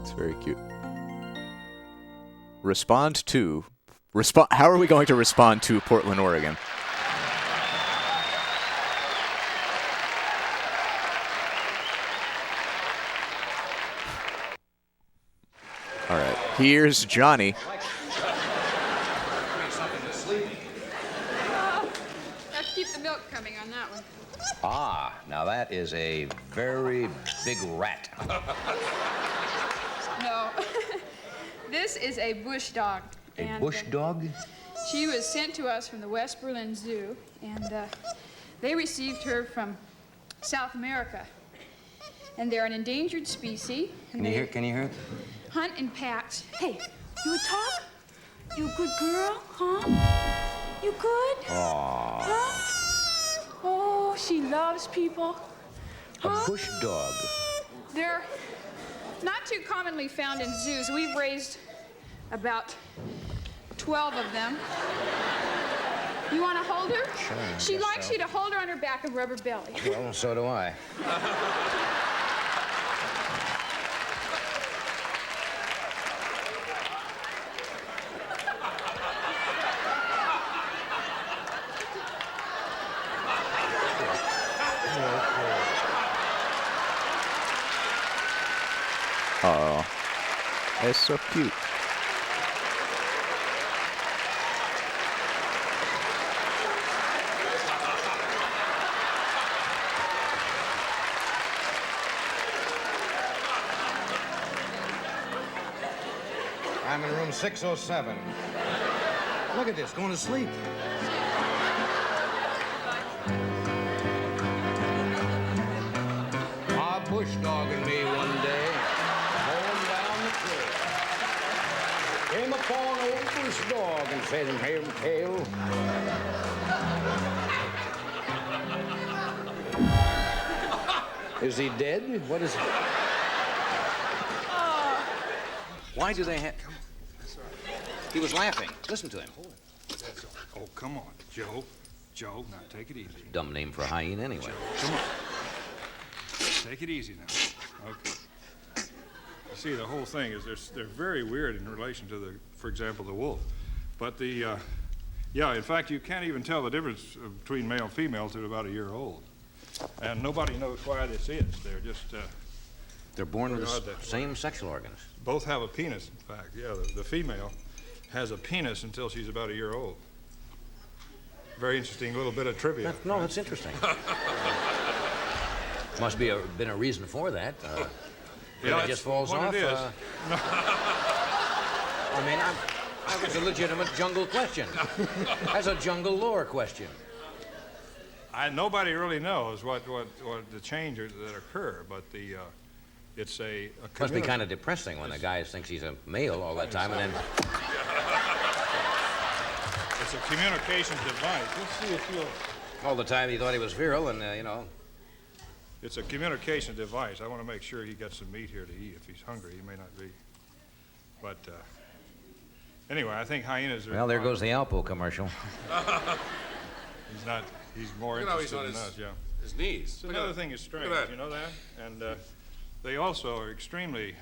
It's very cute. Respond to. How are we going to respond to Portland, Oregon? All right. Here's Johnny. Let's keep the milk coming on that one. Ah, now that is a very big rat. No. This is a bush dog. A and, bush dog? She was sent to us from the West Berlin Zoo, and they received her from South America. And they're an endangered species. And Can you hear it? hunt in packs. Hey, you would talk? You a good girl, huh? You good? Aw. Huh? Oh, she loves people. Huh? A bush dog. They're not too commonly found in zoos. We've raised about 12 of them. You want to hold her? Sure. She likes you to hold her on her back and rub her belly. Well, so do I. Oh, it's so cute. I'm in room 607. Look at this, going to sleep. A bush dog and me one day, going down the trail. Came upon an old bush dog and said in hair and tail, is he dead? What is he? Why do they have... He was laughing. Listen to him. Oh, come on, Joe. Joe, now take it easy. Dumb name for a hyena anyway. Come on. Take it easy now. Okay. You see, the whole thing is they're very weird in relation to the, for example, the wolf. But the, yeah, in fact, you can't even tell the difference between male and female till about a year old. And nobody knows why this is. They're just... They're born with the same sexual organs. Both have a penis, in fact. Yeah, the female has a penis until she's about a year old. Very interesting little bit of trivia. No, that's interesting. Must be been a reason for that. Yeah, it just falls what off. It is. I mean, that was a legitimate jungle question. That's a jungle lore question. Nobody really knows what the changes that occur, but it's a Must be kind of depressing when the guy thinks he's a male all that time, and then... It's a communication device. Let's see if you'll... All the time he thought he was virile, and, you know... It's a communication device. I want to make sure he gets some meat here to eat. If he's hungry, he may not be. But, anyway, I think hyenas are... Well, there goes the Alpo commercial. He's more interested in us, yeah. His knees. So another thing is strange, you know that? And they also are extremely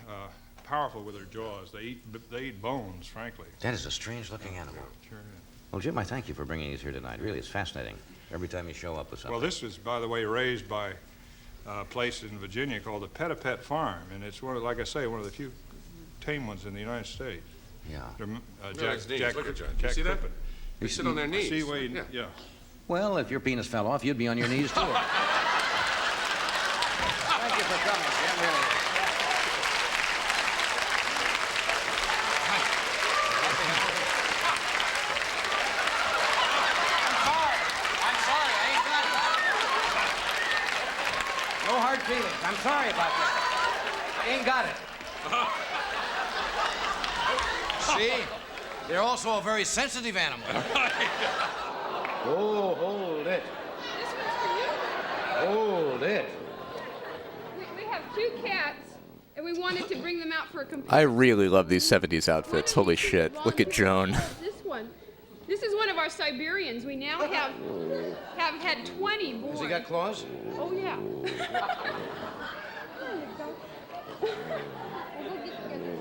powerful with their jaws. They eat bones, frankly. That is a strange-looking animal. Sure is. Well, Jim, I thank you for bringing these here tonight. Really, it's fascinating. Every time you show up with something. Well, this was, by the way, raised by a place in Virginia called the Pet Farm, and it's like I say, one of the few tame ones in the United States. Yeah. Jack, look at John. Jack You see that? Crippen. They sit on their knees. See where yeah. Well, if your penis fell off, you'd be on your knees, too. Thank you for coming, Jim. Really. I'm sorry. I ain't got it. No hard feelings. I'm sorry about that. I ain't got it. See? They're also a very sensitive animal. Oh, hold it. This one's for you. Hold it. We have 2 cats, and we wanted to bring them out for a companion. I really love these 70s outfits. Holy shit. Look at Joan. This one. This is one of our Siberians. We now have he had 20 born. Has he got claws? Oh, yeah. There you go. We'll go get together.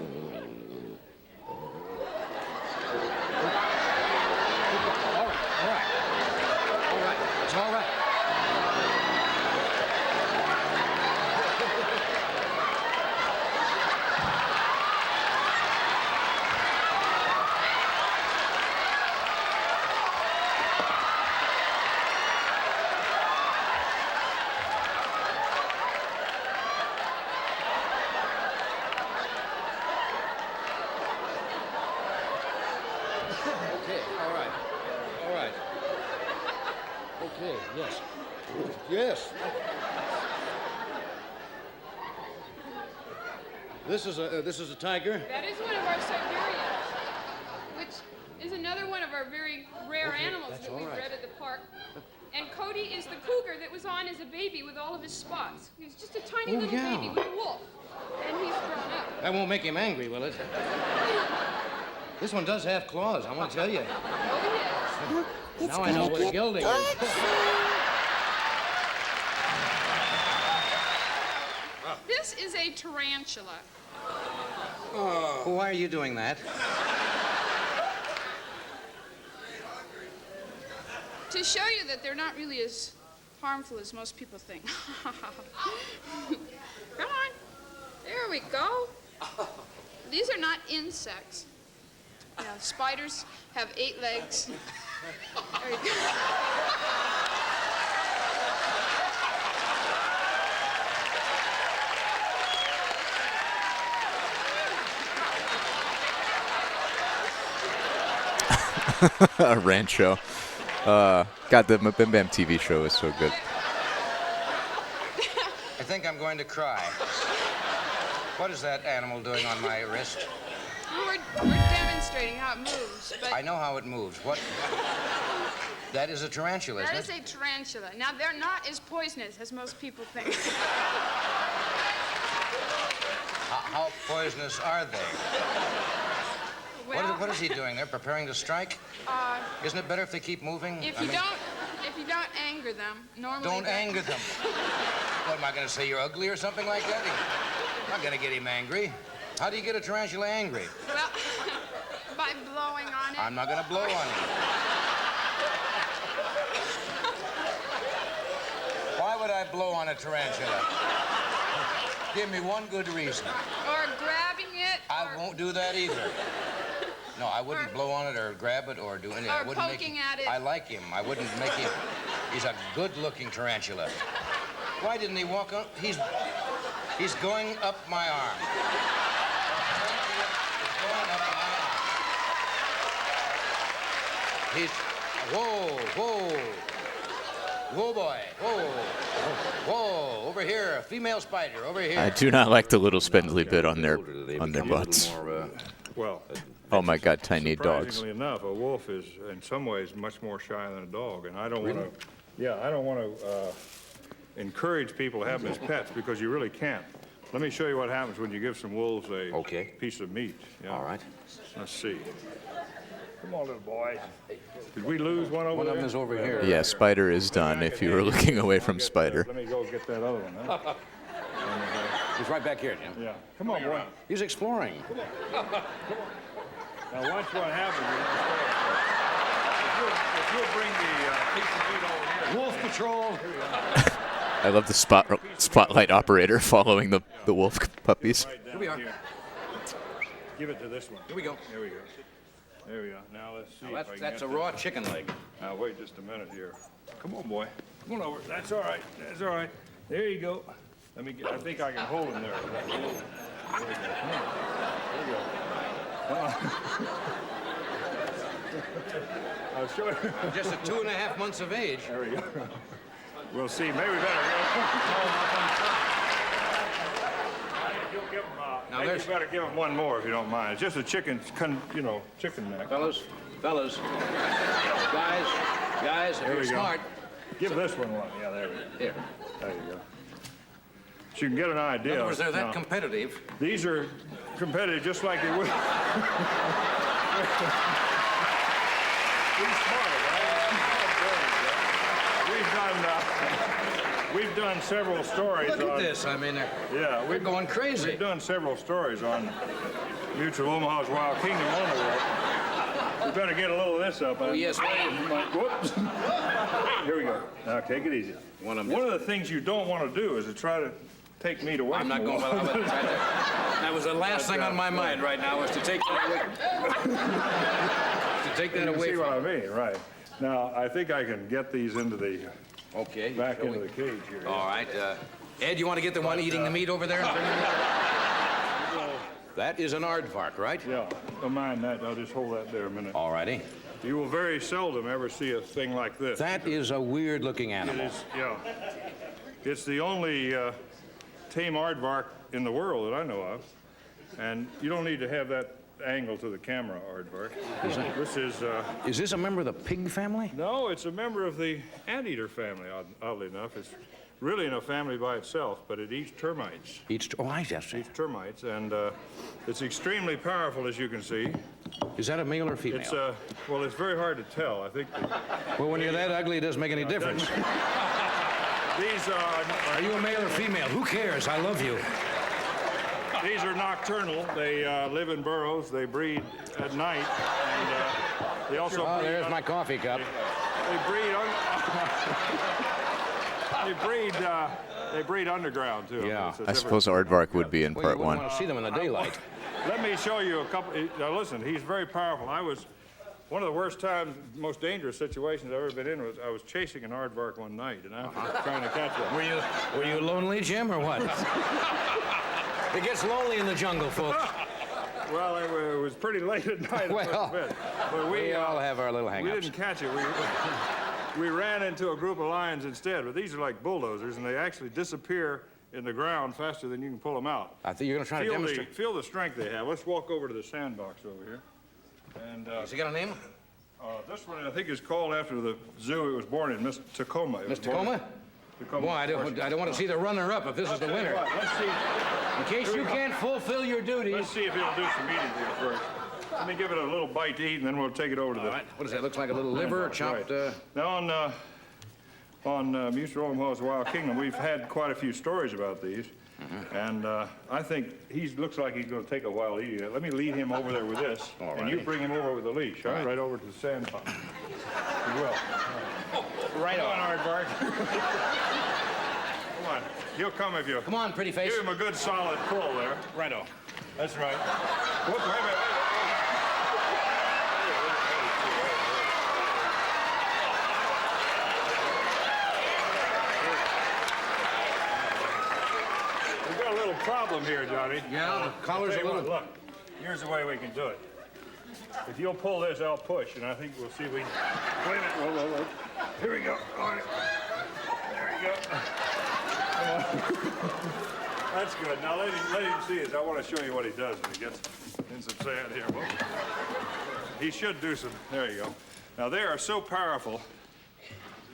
All right. It's all right. Okay, all right. Okay, yes. Yes. This is a tiger. That is one of our Siberians, which is another one of our very rare animals that we bred at the park. And Cody is the cougar that was on as a baby with all of his spots. He was just a tiny little baby with a wolf, and he's grown up. That won't make him angry, will it? This one does have claws, I want to tell you. Oh, yes. Now I know what a gelding is. This is a tarantula. Why are you doing that? To show you that they're not really as harmful as most people think. Come on. There we go. These are not insects. You know, spiders have 8 legs. There you go. A Rancho. God, the Bim Bam TV show is so good. I think I'm going to cry. What is that animal doing on my wrist? We're demonstrating how it moves, but I know how it moves. What? That is a tarantula, isn't that is it? a tarantula. Now, they're not as poisonous as most people think. How poisonous are they? Well, What is he doing there? Preparing to strike? Isn't it better if they keep moving? If you don't anger them, normally. Don't anger them. What, am I going to say you're ugly or something like that? I'm not going to get him angry. How do you get a tarantula angry? Well, by blowing on it. I'm not going to blow on him. Why would I blow on a tarantula? Give me one good reason. Or grabbing it. I won't do that either. No, I wouldn't blow on it or grab it or do anything. I Or wouldn't poking make at it. I like him. I wouldn't make him. He's a good-looking tarantula. Why didn't he walk up? He's going up my arm. He's going up my arm. Whoa, boy. Whoa, over here, a female spider, over here. I do not like the little spindly bit on their butts. Well, Oh my God, tiny dogs. surprisingly enough, a wolf is in some ways much more shy than a dog, and I don't want to. Yeah, I don't want to encourage people to have them as pets because you really can't. Let me show you what happens when you give some wolves a piece of meat. Yeah. All right. Let's see. Come on, little boy. Did we lose one over there? One of them is over here. Yeah, Spider is done if you were looking away from Spider. Let me go get that other one. Huh? He's right back here, Jim. Yeah. Come on, boy. He's exploring. Now watch what happens. If you'll bring the piece of meat over here. Wolf Patrol. I love the spotlight operator following the wolf puppies. Here we are. Give it to this one. Here we go. Here we go. There we go. Now let's see. Now if I can that's get a raw chicken leg. Now wait just a minute here. Come on, boy. Come on over. That's all right. That's all right. There you go. Let me get. I think I can hold him there. There we go. Come on. There you go. Come on. I'll show you. Just at 2.5 months of age. There we go. We'll see. Maybe we better. Now Maybe there's- you better give him one more if you don't mind. It's just a chicken, chicken neck. Fellas, guys, if There you're we go. smart. Give this one one. Yeah, there we go. Here. There you go. So you can get an idea. In other words, they're that Now, competitive. These are competitive just like they would. He's smart, right? He's we've done several stories. Look at on, this. I mean, yeah, we're going crazy. We've done several stories on Mutual Omaha's Wild Kingdom Underworld. We better get a little of this up. Oh, yes, Whoops. Here we go. Now, take it easy. One of the things you don't want to do is to try to take meat away I'm from not going the wall. That was the last thing on my mind right now, was to take that away. To take that away. See what I mean, right. Now, I think I can get these into the... Okay. Back into the cage here. All right. Ed, you want to get the one eating the meat over there? And bring him in? That is an aardvark, right? Yeah. Don't mind that. I'll just hold that there a minute. All righty. You will very seldom ever see a thing like this. That is a weird-looking animal. It is, yeah. It's the only tame aardvark in the world that I know of. And you don't need to have that angle to the camera, aardvark. Is this a member of the pig family? No, it's a member of the anteater family, oddly enough. It's really in a family by itself, but it eats termites. I guess. Eats termites, and it's extremely powerful, as you can see. Is that a male or female? It's well, it's very hard to tell. I think. Well, when you're that ugly, it doesn't make any difference. These are you a male or female? Who cares? I love you. These are nocturnal. They live in burrows. They breed at night, and they also. Oh, there's my coffee cup. They breed underground too. Yeah. I suppose aardvark would be in part one. I want to see them in the daylight. Let me show you a couple. Now listen, he's very powerful. One of the worst times, most dangerous situations I've ever been in was I was chasing an aardvark one night, and I was trying to catch one. Were you lonely, Jim, or what? It gets lonely in the jungle, folks. Well, it was pretty late at night. Well, but we all have our little hang-ups. We didn't catch it. We ran into a group of lions instead, but these are like bulldozers, and they actually disappear in the ground faster than you can pull them out. I think you're going to try to demonstrate. Feel the strength they have. Let's walk over to the sandbox over here. And, has he got a name? This one, I think, is called after the zoo it was born in, Miss Tacoma. Miss Tacoma? Boy, I don't want to see the runner-up if this is the winner. Let's see. In case you can't fulfill your duties. Let's see if he'll do some eating here first. Let me give it a little bite to eat, and then we'll take it over to the... All right. What does that look like? A little liver chopped... Right. Now, on Mutual Omaha's Wild Kingdom, we've had quite a few stories about these. And I think he looks like he's going to take a while eating it. Let me lead him over there with this, and you bring him over with the leash, all right? Right over to the sand pond. You will. Right on, aardvark. Come on. He'll come if you... Come on, pretty face. Give him a good solid pull there. Right on. That's right. Whoop, wait a minute. Problem here, Johnny. Yeah, the collar's a little... Look, here's the way we can do it. If you'll pull this, I'll push, and I think we'll see if we... Wait a minute. Whoa. Here we go. All right. There we go. Come on. That's good. Now let him see this. I want to show you what he does when he gets in some sand here. Whoa. He should do some... There you go. Now, they are so powerful...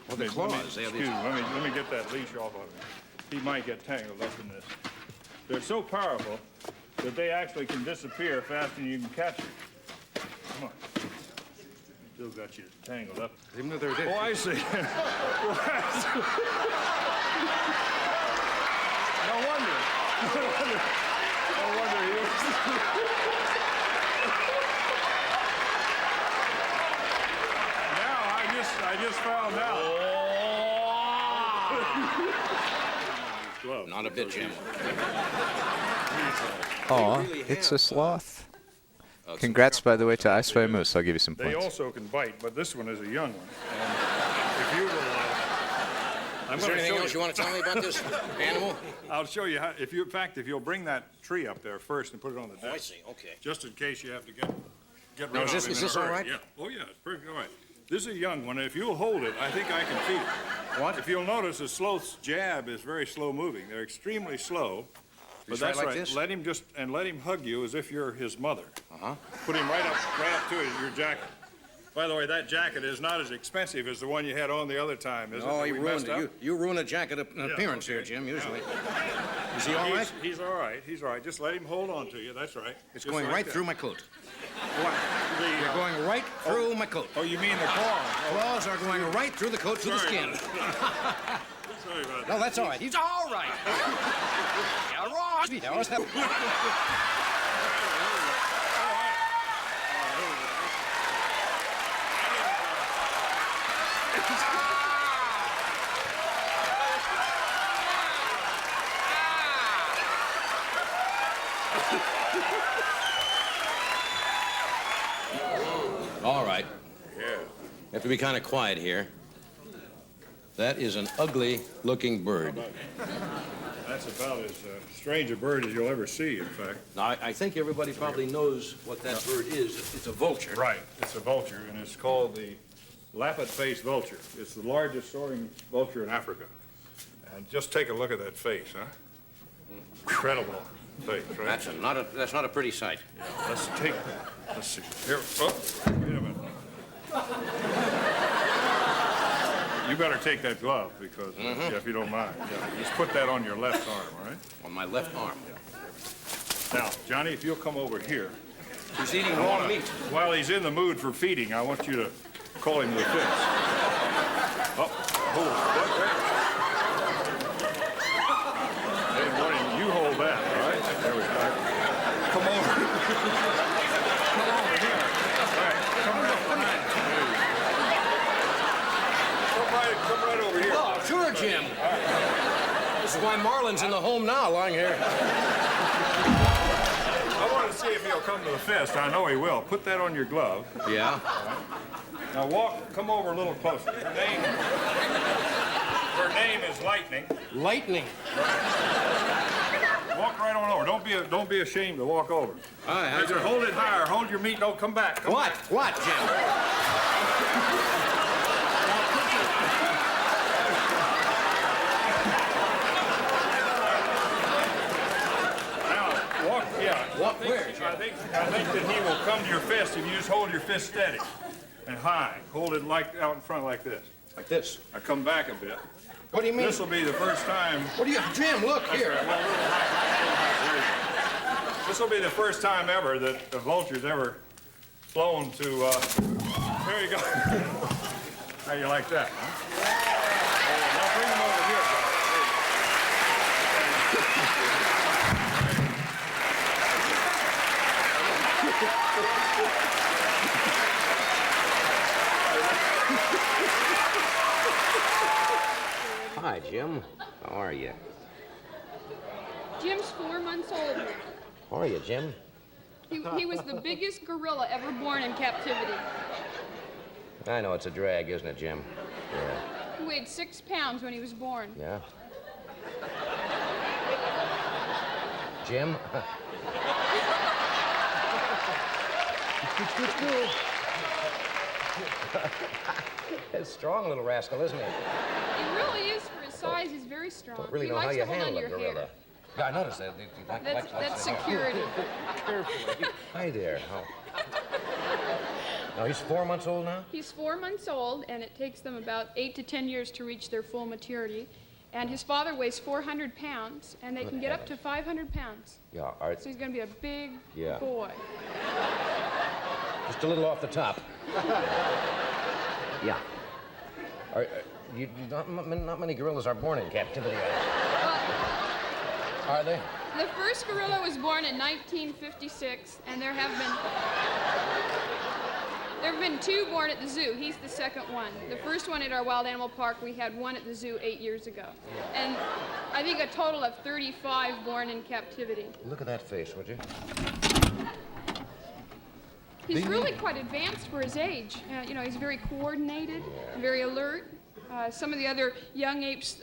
Well, the claws. Excuse me. Let me get that leash off of him. He might get tangled up in this. They're so powerful that they actually can disappear faster than you can catch them. Come on. Still got you tangled up. Even though they're dead. Oh, I see. No wonder. No wonder he was... Now, I just found out. Not a bit, Jim. Aw, it's a sloth. Congrats, by the way, to Ice Fire Moose. I'll give you some They points. also can bite, but this one is a young one. And if you will... Is there anything else you want to tell me about this animal? I'll show you how... If you'll bring that tree up there first and put it on the desk. Oh, I see. Okay. Just in case you have to get rid now, of it. Is this all right? Yeah. Oh, yeah. It's perfect. All right. This is a young one. If you'll hold it, I think I can feed it. What? If you'll notice, a sloth's jab is very slow moving. They're extremely slow. But that's like right. this? Let him hug you as if you're his mother. Uh-huh. Put him right up to your jacket. By the way, that jacket is not as expensive as the one you had on the other time, is it? Oh, he ruined it. You ruin a jacket appearance here, Jim, usually. Is he all right? He's all right. He's all right. Just let him hold on to you. That's right. It's going right through my coat. What? You're going right through my coat. Oh, you mean the claws? Claws are going right through the coat to the skin. Sorry about that. No, that's all right. He's all right. Yeah, Ross. Yeah, Ross. All right. Yeah. You have to be kind of quiet here. That is an ugly-looking bird. That's about as strange a bird as you'll ever see, in fact. Now, I think everybody probably knows what that bird is. It's a vulture. Right. It's a vulture, and it's called the lappet-faced vulture. It's the largest soaring vulture in Africa. And just take a look at that face, huh? Incredible face, right? That's not a pretty sight. Yeah, let's see. Here, oh, wait a minute. You better take that glove because, yeah, if you don't mind. Yeah, just put that on your left arm, all right? On my left arm. Now, Johnny, if you'll come over here. He's eating raw meat. While he's in the mood for feeding, I want you to call him to the fist. Oh, hey, morning, you hold that, all right? There we go. Come over. Come over here. All right, come right behind. Come right over here. Oh, sure, Jim. This is why Marlin's in the home now, lying here. I want to see if he'll come to the fist. I know he will. Put that on your glove. Yeah? Now come over a little closer. Her name is Lightning. Lightning. Walk right on over. Don't be ashamed to walk over. All right. Hold it higher. Hold your meat. Don't come back. Come back. What, Jim? Walk where? I think that he will come to your fist if you just hold your fist steady and high. Hold it like out in front like this. Like this? I come back a bit. What do you mean? This will be the first time. What do you, Jim? Look here. This will be the first time ever that the vulture's ever flown to. There you go. How you like that? Huh? Now bring him over here. Hi, Jim. How are you? Jim's 4 months old now. How are you, Jim? He was the biggest gorilla ever born in captivity. I know it's a drag, isn't it, Jim? Yeah. He weighed 6 pounds when he was born. Yeah? Jim? He's a strong little rascal, isn't he? He really is for his size. He's very strong. Don't really he know how likes you to hold on handle to a your gorilla. hair. Yeah, I noticed that. That's security. Carefully. Hi there. Now, he's 4 months old now? He's 4 months old, and it takes them about 8 to 10 years to reach their full maturity. And his father weighs 400 pounds, and they can get up to 500 pounds. Yeah, all right. So he's going to be a big Yeah. boy. Just a little off the top. Yeah. Not many gorillas are born in captivity. Are they? The first gorilla was born in 1956, and there have been 2 born at the zoo. He's the second one. The first one at our wild animal park, we had 1 at the zoo 8 years ago. And I think a total of 35 born in captivity. Look at that face, would you? He's really quite advanced for his age. You know, he's very coordinated, very alert. Some of the other young apes,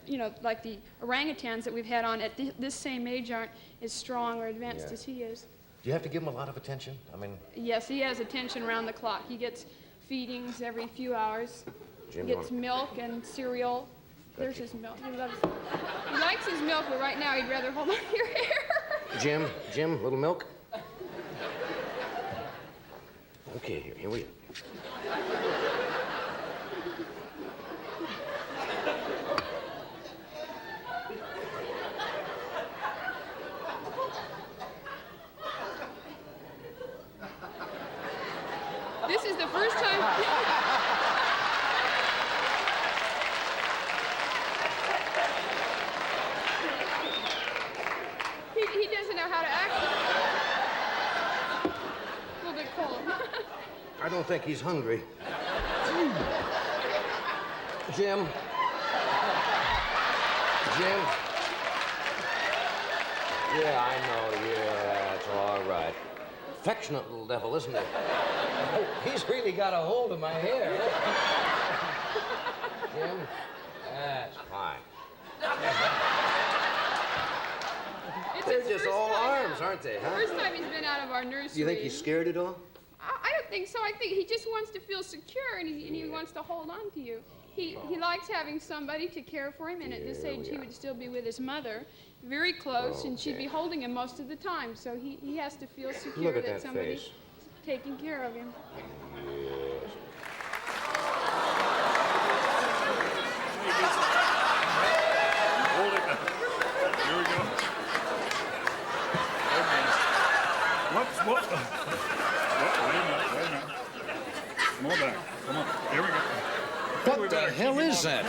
you know, like the orangutans that we've had on at this same age aren't as strong or advanced as he is. Do you have to give him a lot of attention? I mean... Yes, he has attention around the clock. He gets feedings every few hours. Jim, He gets milk and cereal. There's his milk. He likes his milk, but right now he'd rather hold on to your hair. Jim, little milk? Okay, here we go. first time. He doesn't know how to act. A little bit cold. I don't think he's hungry. Jim? Jim? Yeah, I know. Yeah, it's all right. Affectionate little devil, isn't he? Oh, he's really got a hold of my hair. Jim? That's fine. They're just all arms, aren't they, huh? First time he's been out of our nursery. You think he's scared at all? I don't think so. I think he just wants to feel secure, and he wants to hold on to you. He likes having somebody to care for him, and at this age he would still be with his mother, very close, and she'd be holding him most of the time. So he has to feel secure Look at that somebody's face. taking care of him. Yes. Hold it now. Here we go. Whoops, whoops. Wait a minute. More back. Come on. Here we go. What the hell is that?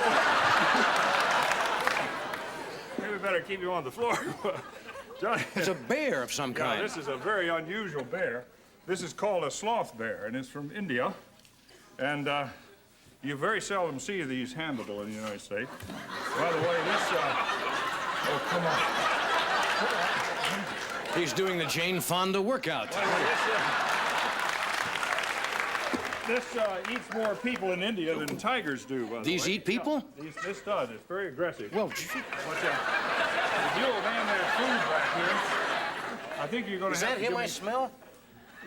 Maybe we better keep you on the floor. Johnny. It's a bear of some kind. Yeah, this is a very unusual bear. This is called a sloth bear, and it's from India. And you very seldom see these handled in the United States. By the way, this... oh, come on. He's doing the Jane Fonda workout. This eats more people in India than tigers do, by the way. These eat people? Yeah, this does. It's very aggressive. Well, watch out. If you'll hand that food back here, I think you're going to Is have that to him give I me... smell?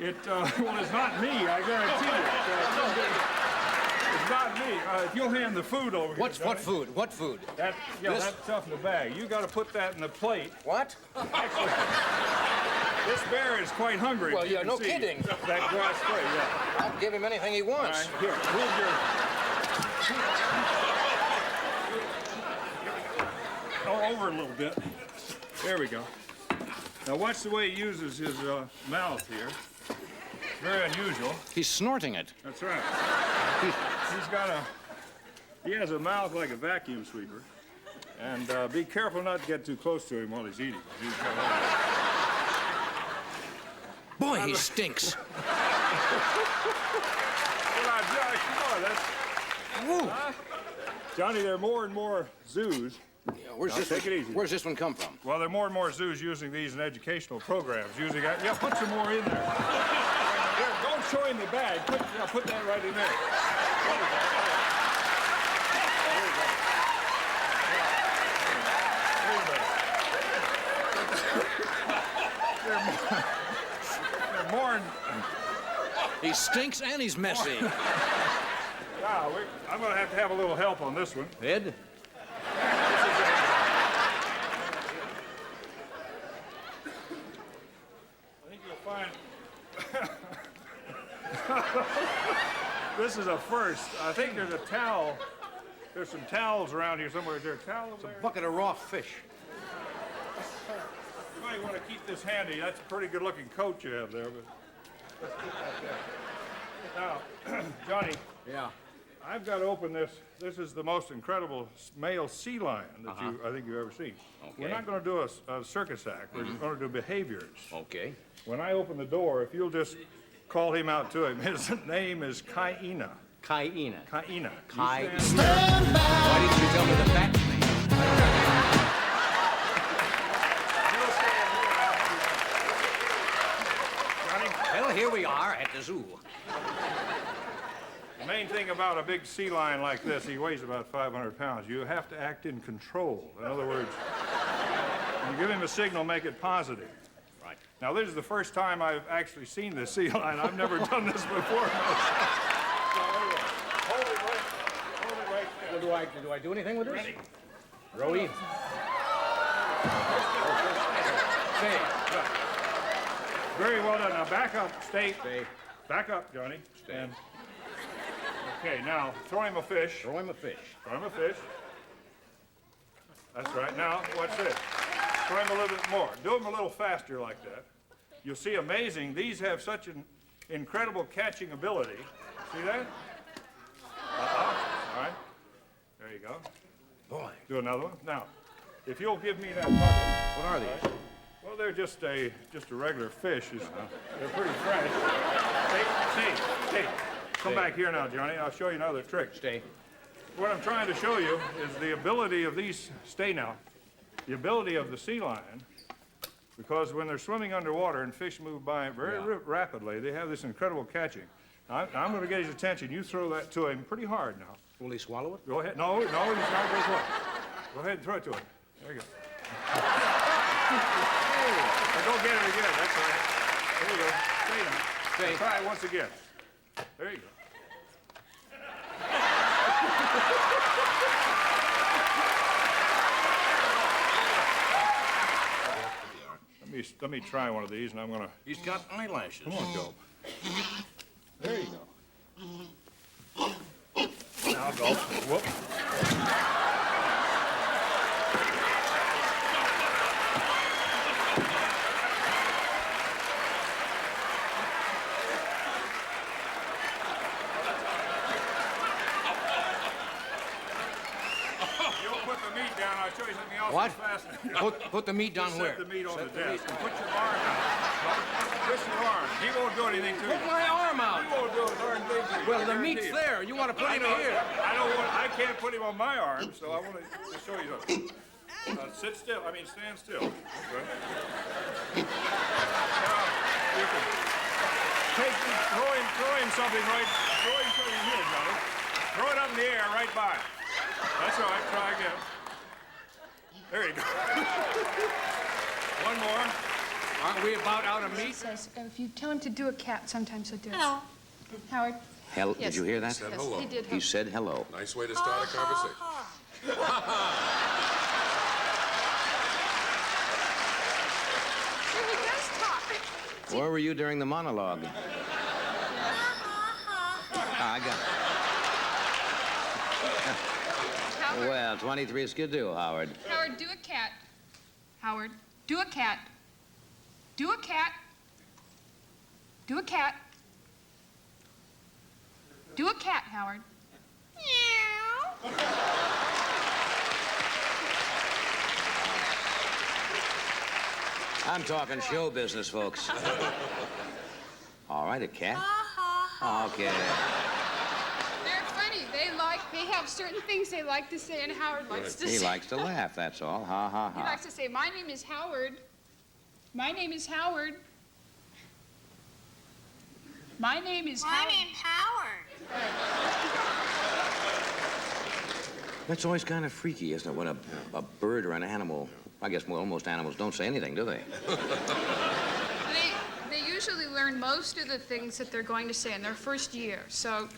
It, well, it's not me, I guarantee you. It's not me. If you'll hand the food over here. What food? What food? That stuff in the bag. You got to put that in the plate. What? Actually, this bear is quite hungry. Well, you yeah, can no see. kidding. That grass plate, yeah. I'll give him anything he All wants. right, here, move your... Oh, over a little bit. There we go. Now watch the way he uses his mouth here. Very unusual. He's snorting it. That's right. He has a mouth like a vacuum sweeper. And be careful not to get too close to him while he's eating. Boy, he stinks. Johnny, there are more and more zoos. Take it easy. Where's this one come from? Well, there are more and more zoos using these in educational programs. Yeah, put some more in there. Here, don't show him the bag. Put that right in there. They're more. He stinks and he's messy. Now, I'm going to have a little help on this one. Ed? I think you'll find this is a first. I think there's a towel. There's some towels around here somewhere. Is there a towel over there? A bucket of raw fish. You might want to keep this handy. That's a pretty good-looking coat you have there. But let's keep that there. Now, Johnny. Yeah. I've got to open this. This is the most incredible male sea lion that I think you've ever seen. Okay. We're not going to do a circus act. We're going to do behaviors. Okay. When I open the door, if you'll just call him out to him. His name is Kaina. Kaina. Kaina. Kaina. Why didn't you tell me the fact name? Well, here we are at the zoo. The main thing about a big sea lion like this, he weighs about 500 pounds. You have to act in control. In other words, when you give him a signal, make it positive. Right. Now, this is the first time I've actually seen this sea lion. I've never done this before. Hold it right there. Do I do anything with this? Ready? Rowie. Stay. Very well done. Now, back up. Stay. Stay. Back up, Johnny. Stay. And okay, now, throw him a fish. Throw him a fish. Throw him a fish. That's right. Now, watch this. Throw him a little bit more. Do him a little faster like that. You'll see amazing. These have such an incredible catching ability See that? All right. There you go. Boy. Do another one. Now, if you'll give me that bucket. What are these? Well, they're just a regular fish. They're pretty fresh. Stay. Come back here now, Johnny. I'll show you another trick. Stay. What I'm trying to show you is the ability of these, stay now, the ability of the sea lion, because when they're swimming underwater and fish move by very rapidly, they have this incredible catching. I'm going to get his attention. You throw that to him pretty hard now. Will he swallow it? Go ahead. No, he's not going to swallow it. Go ahead and throw it to him. There you go. Now go get it again. That's right. There you go. Stay now. Stay. Try it once again. There you go. Let me try one of these, and I'm gonna. He's got eyelashes. Come on, Joe. There you go. Now go. Whoop. I'll show you something else. What? Faster. Put the meat down where? Set the meat on the desk. And put your arm out. Twist your arm. He won't do anything to you. Put my arm out. He won't do a darn thing to you. Well, the meat's there. You want to put him here. I can't put him on my arm, so I want to show you something. Sit still. Stand still. Okay. Now, you can throw him something right. Throw him something here, Johnny. Throw it up in the air right by. That's right. Try again. There you go. One more. Aren't we about out of meat? Says if you tell him to do a cat, sometimes he'll do it. Hello. Howard? Yes. Did you hear that? He said hello. He did. He said hello. Nice way to start a conversation. He does talk. Where were you during the monologue? I got it. Well, 23 skidoo, Howard. Howard, do a cat. Howard, do a cat. Do a cat. Do a cat. Do a cat, Howard. Meow. I'm talking show business, folks. All right, a cat? Okay. They're funny. They have certain things they like to say, and Howard likes to say. He likes to laugh, that's all. Ha, ha, He ha. likes to say, my name is Howard. My name is Howard. My name is Howard. My name's Howard. That's always kind of freaky, isn't it, when a bird or an animal, I guess most animals don't say anything, do they? They usually learn most of the things that they're going to say in their first year, so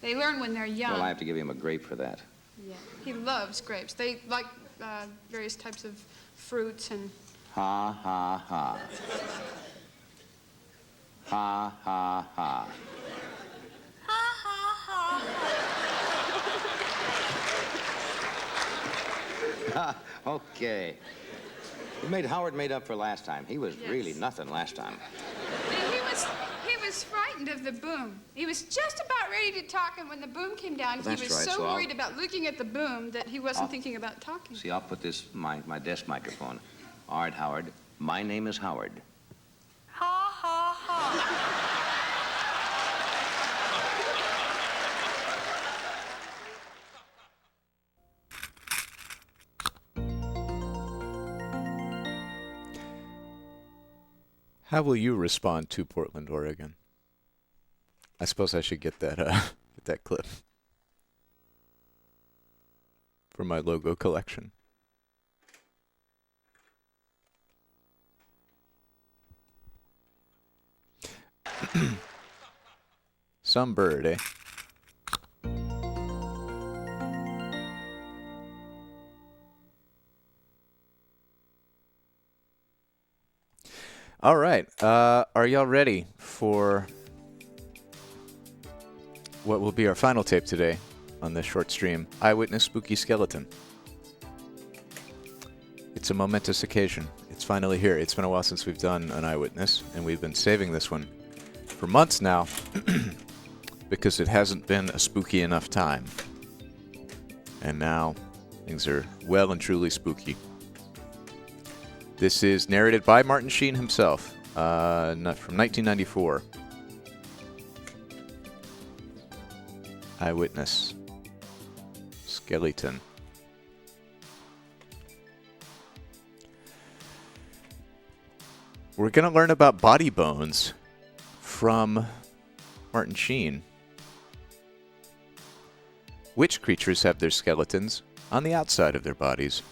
they learn when they're young. Well, I have to give him a grape for that. Yeah, he loves grapes. They like various types of fruits and... Ha, ha, ha. Ha, ha, ha. Ha ha ha. Okay. Howard made up for last time. He was really nothing last time. And he was frightened of the boom. He was just about ready to talk, and when the boom came down, Well, he was that's right, so so worried about looking at the boom that he wasn't thinking about talking. See, I'll put this, my desk microphone. All right, Howard. My name is Howard. Ha ha ha. How will you respond to Portland, Oregon? I suppose I should get that get that clip for my logo collection. Some bird, eh? All right. Are y'all ready for what will be our final tape today on this short stream? Eyewitness Spooky Skeleton. It's a momentous occasion. It's finally here. It's been a while since we've done an Eyewitness, and we've been saving this one for months now. because it hasn't been a spooky enough time. And now things are well and truly spooky. This is narrated by Martin Sheen himself, from 1994. Eyewitness. Skeleton. We're going to learn about body bones from Martin Sheen. Which creatures have their skeletons on the outside of their bodies?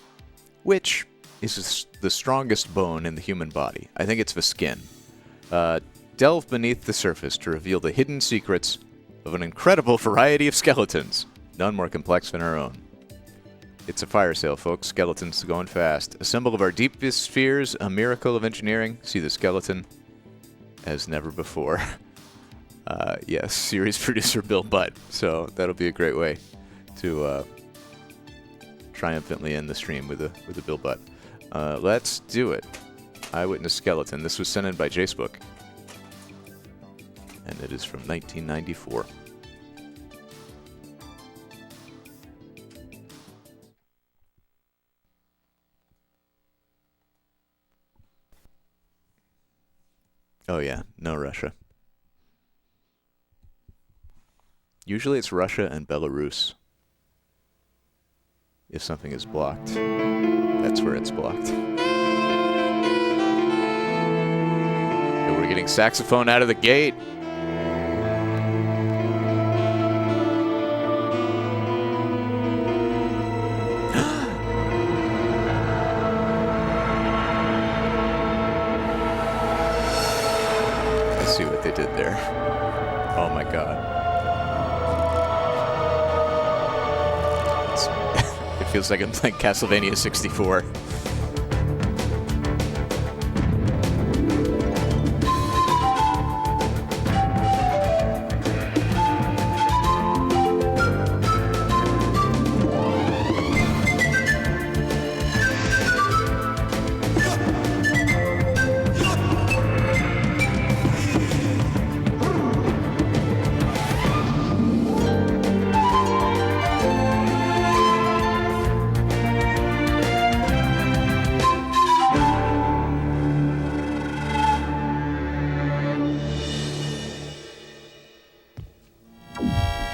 Which is the strongest bone in the human body? I think it's the skin. Delve beneath the surface to reveal the hidden secrets of an incredible variety of skeletons, none more complex than our own. It's a fire sale, folks. Skeletons going fast. A symbol of our deepest fears, a miracle of engineering. See the skeleton as never before. Yes, series producer Bill Butt. So that'll be a great way to triumphantly end the stream with a Bill Butt. Let's do it. Eyewitness Skeleton. This was sent in by Jacebook. And it is from 1994. Oh yeah, no Russia. Usually it's Russia and Belarus. If something is blocked, that's where it's blocked. And we're getting saxophone out of the gate. See what they did there. Oh my god. It feels like I'm playing Castlevania 64.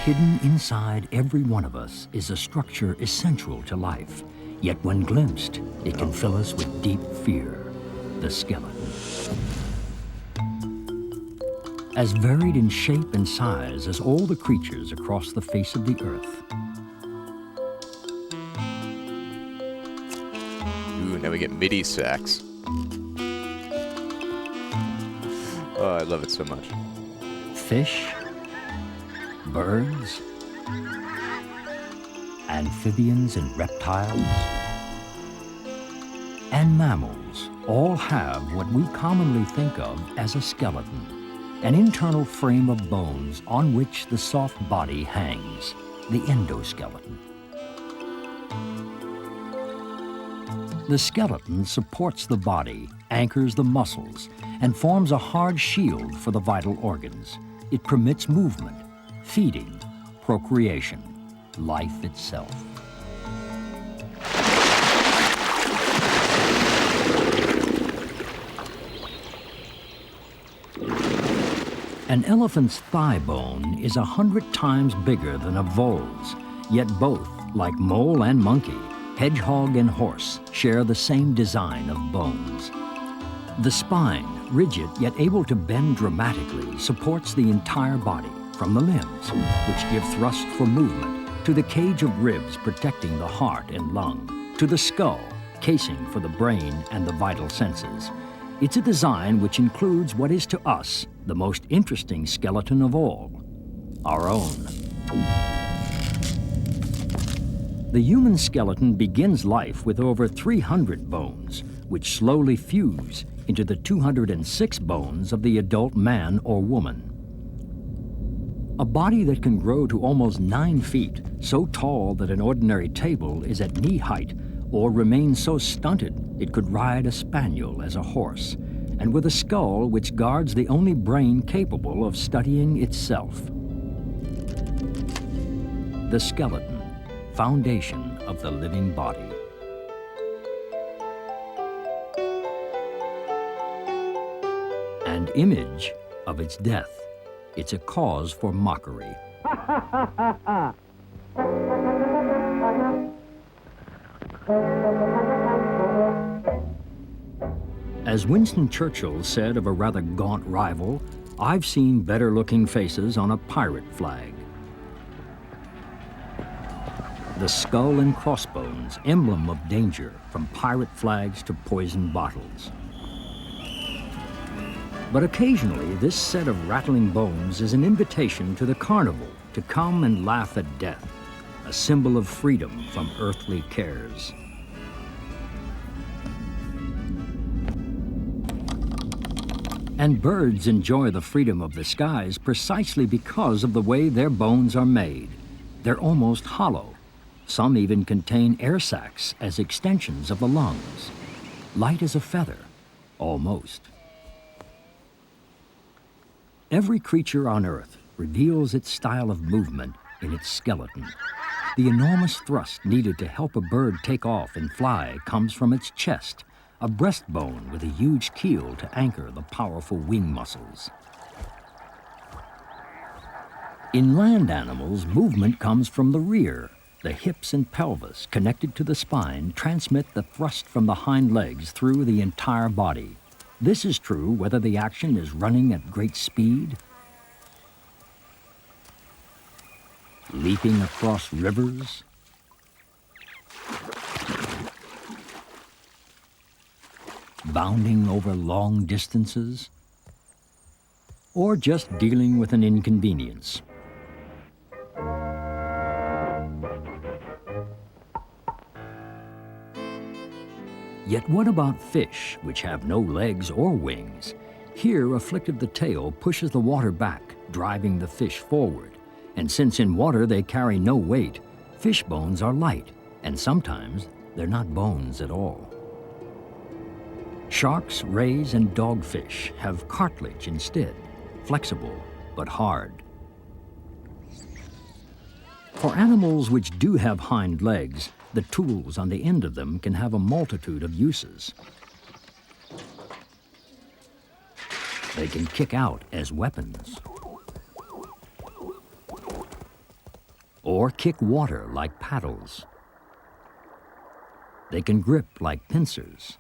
Hidden inside every one of us is a structure essential to life, yet when glimpsed, it can fill us with deep fear, the skeleton. As varied in shape and size as all the creatures across the face of the earth. Ooh, now we get MIDI sax. Oh, I love it so much. Fish, birds, amphibians and reptiles, and mammals all have what we commonly think of as a skeleton, an internal frame of bones on which the soft body hangs, the endoskeleton. The skeleton supports the body, anchors the muscles, and forms a hard shield for the vital organs. It permits movement, feeding, procreation, life itself. An elephant's thigh bone is 100 times bigger than a vole's, yet both, like mole and monkey, hedgehog and horse, share the same design of bones. The spine, rigid yet able to bend dramatically, supports the entire body, from the limbs, which give thrust for movement, to the cage of ribs protecting the heart and lung, to the skull, casing for the brain and the vital senses. It's a design which includes what is to us the most interesting skeleton of all, our own. The human skeleton begins life with over 300 bones, which slowly fuse into the 206 bones of the adult man or woman. A body that can grow to almost 9 feet, so tall that an ordinary table is at knee height, or remain so stunted it could ride a spaniel as a horse, and with a skull which guards the only brain capable of studying itself. The skeleton, foundation of the living body. And image of its death. It's a cause for mockery. As Winston Churchill said of a rather gaunt rival, I've seen better-looking faces on a pirate flag. The skull and crossbones, emblem of danger, from pirate flags to poison bottles. But occasionally, this set of rattling bones is an invitation to the carnival to come and laugh at death, a symbol of freedom from earthly cares. And birds enjoy the freedom of the skies precisely because of the way their bones are made. They're almost hollow. Some even contain air sacs as extensions of the lungs. Light as a feather, almost. Every creature on Earth reveals its style of movement in its skeleton. The enormous thrust needed to help a bird take off and fly comes from its chest, a breastbone with a huge keel to anchor the powerful wing muscles. In land animals, movement comes from the rear. The hips and pelvis, connected to the spine, transmit the thrust from the hind legs through the entire body. This is true whether the action is running at great speed, leaping across rivers, bounding over long distances, or just dealing with an inconvenience. Yet what about fish, which have no legs or wings? Here, a flick of the tail pushes the water back, driving the fish forward. And since in water they carry no weight, fish bones are light, and sometimes they're not bones at all. Sharks, rays, and dogfish have cartilage instead, flexible but hard. For animals which do have hind legs, the tools on the end of them can have a multitude of uses. They can kick out as weapons, or kick water like paddles. They can grip like pincers,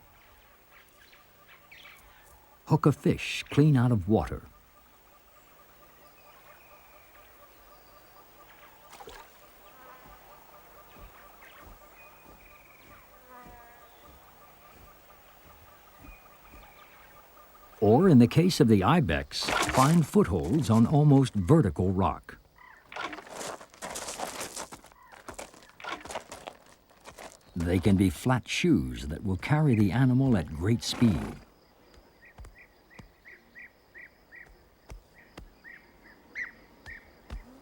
hook a fish clean out of water, or in the case of the ibex, find footholds on almost vertical rock. They can be flat shoes that will carry the animal at great speed.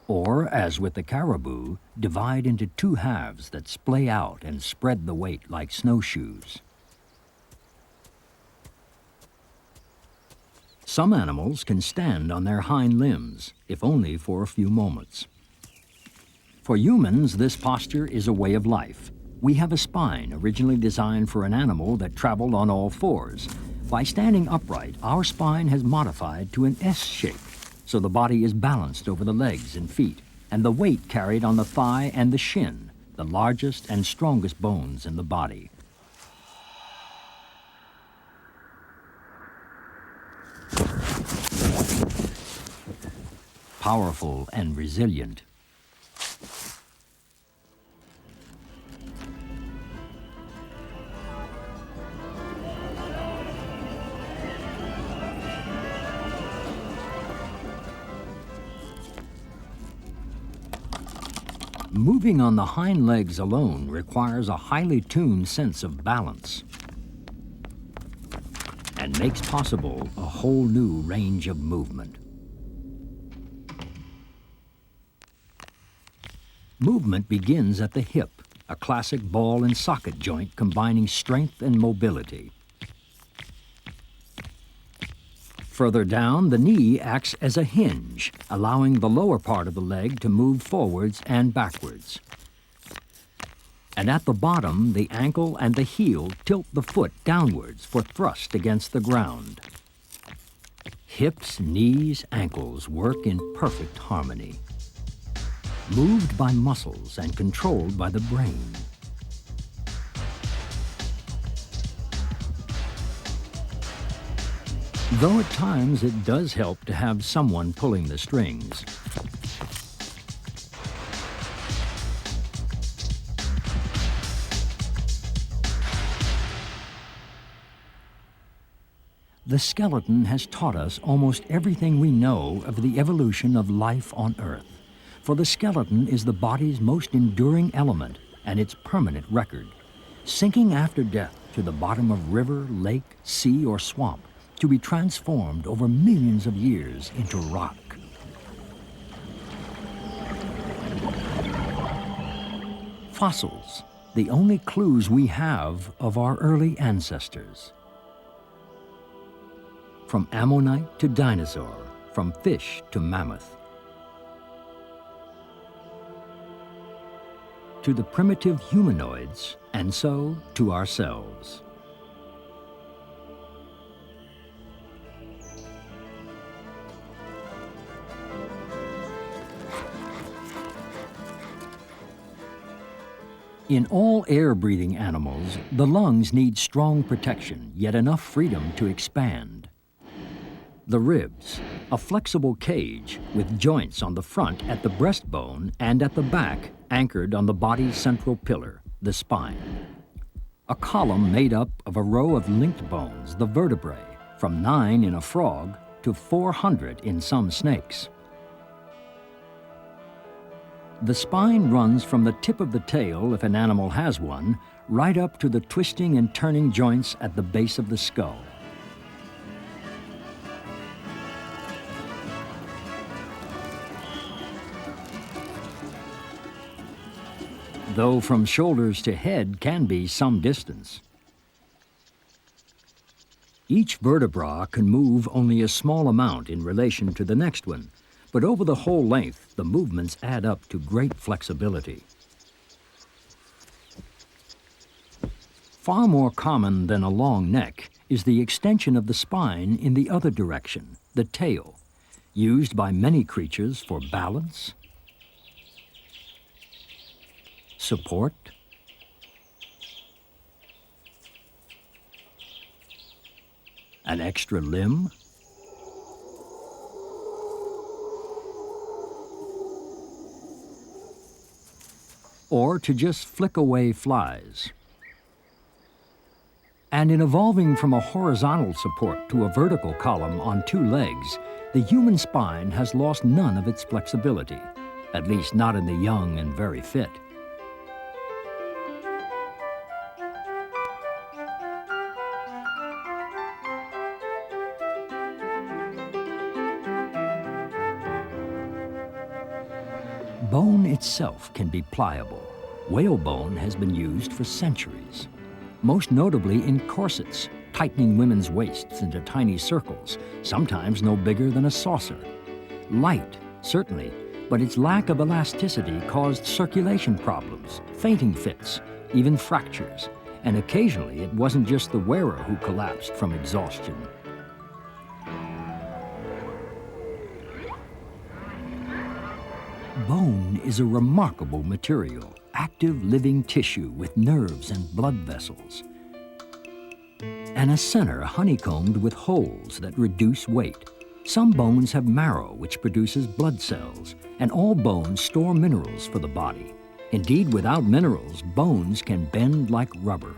Or, as with the caribou, divide into two halves that splay out and spread the weight like snowshoes. Some animals can stand on their hind limbs, if only for a few moments. For humans, this posture is a way of life. We have a spine originally designed for an animal that traveled on all fours. By standing upright, our spine has modified to an S shape, so the body is balanced over the legs and feet, and the weight carried on the thigh and the shin, the largest and strongest bones in the body. Powerful and resilient. Moving on the hind legs alone requires a highly tuned sense of balance and makes possible a whole new range of movement. Movement begins at the hip, a classic ball and socket joint combining strength and mobility. Further down, the knee acts as a hinge, allowing the lower part of the leg to move forwards and backwards. And at the bottom, the ankle and the heel tilt the foot downwards for thrust against the ground. Hips, knees, ankles work in perfect harmony, moved by muscles and controlled by the brain. Though at times it does help to have someone pulling the strings. The skeleton has taught us almost everything we know of the evolution of life on Earth. For the skeleton is the body's most enduring element and its permanent record, sinking after death to the bottom of river, lake, sea, or swamp, to be transformed over millions of years into rock. Fossils, the only clues we have of our early ancestors. From ammonite to dinosaur, from fish to mammoth, to the primitive humanoids, and so to ourselves. In all air-breathing animals, the lungs need strong protection, yet enough freedom to expand. The ribs, a flexible cage with joints on the front at the breastbone and at the back anchored on the body's central pillar, the spine. A column made up of a row of linked bones, the vertebrae, from 9 in a frog to 400 in some snakes. The spine runs from the tip of the tail, if an animal has one, right up to the twisting and turning joints at the base of the skull. Though from shoulders to head can be some distance. Each vertebra can move only a small amount in relation to the next one, but over the whole length, the movements add up to great flexibility. Far more common than a long neck is the extension of the spine in the other direction, the tail, used by many creatures for balance, support, an extra limb, or to just flick away flies. And in evolving from a horizontal support to a vertical column on 2 legs, the human spine has lost none of its flexibility, at least not in the young and very fit. Bone itself can be pliable. Whalebone has been used for centuries, most notably in corsets, tightening women's waists into tiny circles, sometimes no bigger than a saucer. Light, certainly, but its lack of elasticity caused circulation problems, fainting fits, even fractures, and occasionally it wasn't just the wearer who collapsed from exhaustion. Bone is a remarkable material, active living tissue with nerves and blood vessels, and a center honeycombed with holes that reduce weight. Some bones have marrow, which produces blood cells, and all bones store minerals for the body. Indeed, without minerals, bones can bend like rubber.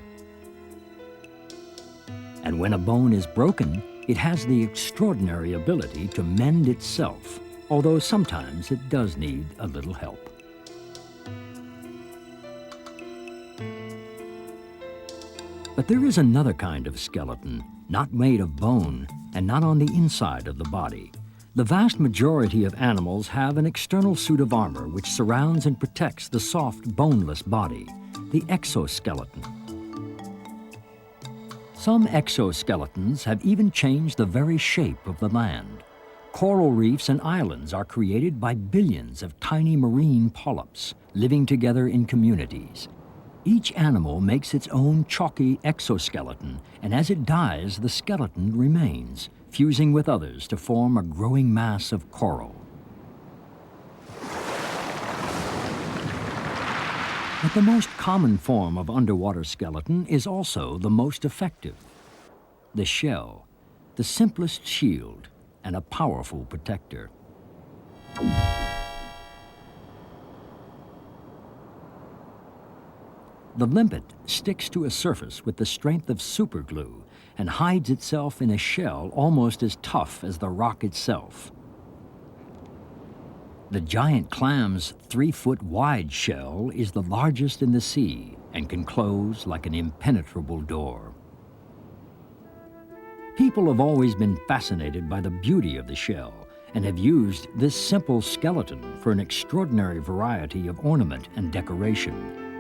And when a bone is broken, it has the extraordinary ability to mend itself, although sometimes it does need a little help. But there is another kind of skeleton, not made of bone and not on the inside of the body. The vast majority of animals have an external suit of armor which surrounds and protects the soft, boneless body, the exoskeleton. Some exoskeletons have even changed the very shape of the land. Coral reefs and islands are created by billions of tiny marine polyps living together in communities. Each animal makes its own chalky exoskeleton, and as it dies, the skeleton remains, fusing with others to form a growing mass of coral. But the most common form of underwater skeleton is also the most effective. The shell, the simplest shield, and a powerful protector. The limpet sticks to a surface with the strength of superglue and hides itself in a shell almost as tough as the rock itself. The giant clam's 3-foot wide shell is the largest in the sea and can close like an impenetrable door. People have always been fascinated by the beauty of the shell and have used this simple skeleton for an extraordinary variety of ornament and decoration.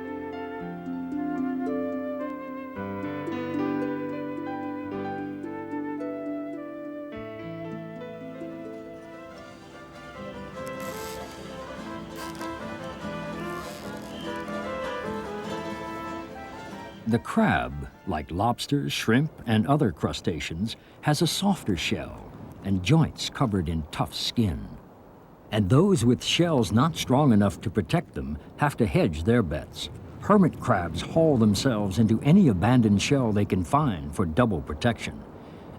The crab, like lobsters, shrimp, and other crustaceans, has a softer shell and joints covered in tough skin. And those with shells not strong enough to protect them have to hedge their bets. Hermit crabs haul themselves into any abandoned shell they can find for double protection.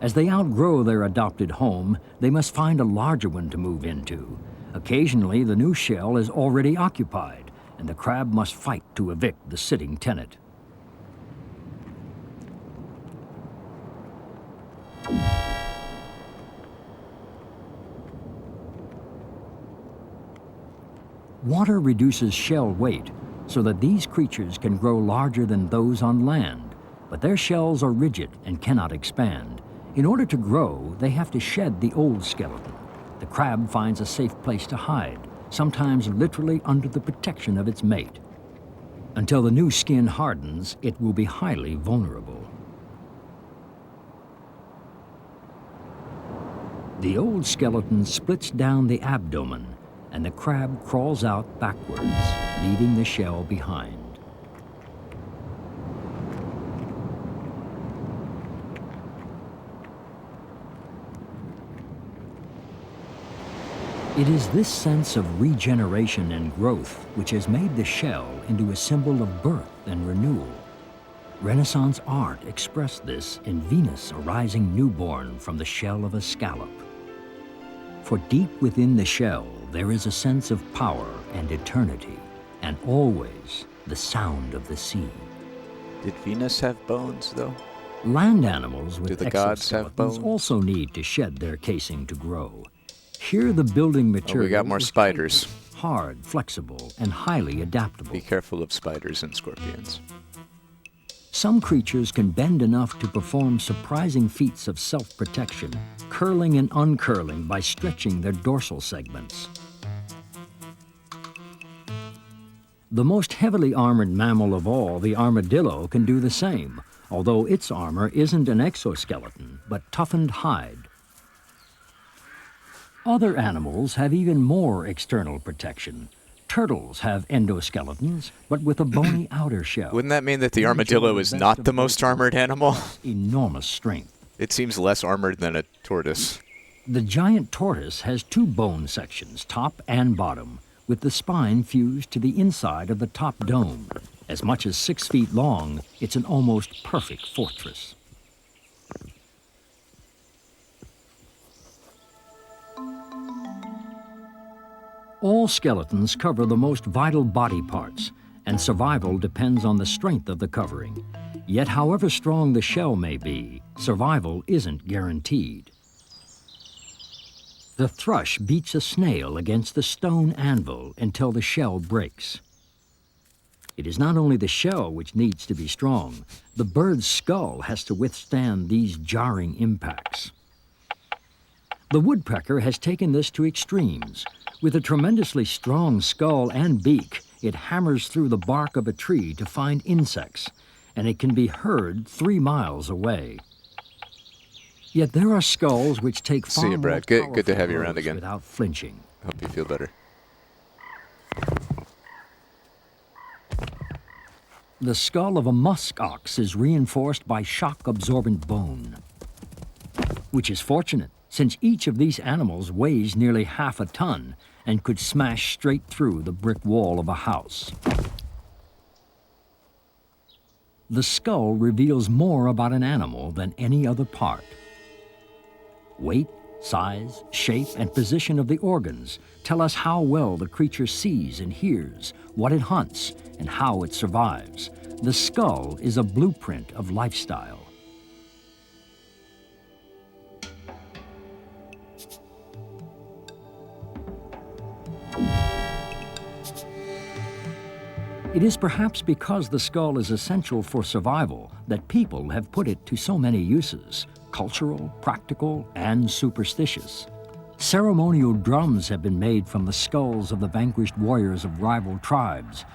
As they outgrow their adopted home, they must find a larger one to move into. Occasionally, the new shell is already occupied, and the crab must fight to evict the sitting tenant. Water reduces shell weight so that these creatures can grow larger than those on land, but their shells are rigid and cannot expand. In order to grow, they have to shed the old skeleton. The crab finds a safe place to hide, sometimes literally under the protection of its mate. Until the new skin hardens, it will be highly vulnerable. The old skeleton splits down the abdomen, and the crab crawls out backwards, leaving the shell behind. It is this sense of regeneration and growth which has made the shell into a symbol of birth and renewal. Renaissance art expressed this in Venus arising newborn from the shell of a scallop. For deep within the shell, there is a sense of power and eternity, and always the sound of the sea. Did Venus have bones, though? Land animals with Do the gods have exoskeletons bones? also need to shed their casing to grow. Here the building material Oh, we got more is spiders. hard, flexible, and highly adaptable. Be careful of spiders and scorpions. Some creatures can bend enough to perform surprising feats of self-protection, curling and uncurling by stretching their dorsal segments. The most heavily armored mammal of all, the armadillo, can do the same, although its armor isn't an exoskeleton, but toughened hide. Other animals have even more external protection. Turtles have endoskeletons, but with a bony outer shell. Wouldn't that mean that the armadillo is not the most armored animal? Enormous strength. It seems less armored than a tortoise. The giant tortoise has two bone sections, top and bottom, with the spine fused to the inside of the top dome. As much as 6 feet long, it's an almost perfect fortress. All skeletons cover the most vital body parts, and survival depends on the strength of the covering. Yet however strong the shell may be, survival isn't guaranteed. The thrush beats a snail against the stone anvil until the shell breaks. It is not only the shell which needs to be strong, the bird's skull has to withstand these jarring impacts. The woodpecker has taken this to extremes. With a tremendously strong skull and beak, it hammers through the bark of a tree to find insects. and it can be heard 3 miles away. Yet there are skulls which take far See you, Brad. more Good to have you powerful around blows again. without flinching. Hope you feel better. The skull of a musk ox is reinforced by shock-absorbent bone, which is fortunate, since each of these animals weighs nearly half a ton and could smash straight through the brick wall of a house. The skull reveals more about an animal than any other part. Weight, size, shape, and position of the organs tell us how well the creature sees and hears, what it hunts, and how it survives. The skull is a blueprint of lifestyle. It is perhaps because the skull is essential for survival that people have put it to so many uses: cultural, practical, and superstitious. Ceremonial drums have been made from the skulls of the vanquished warriors of rival tribes,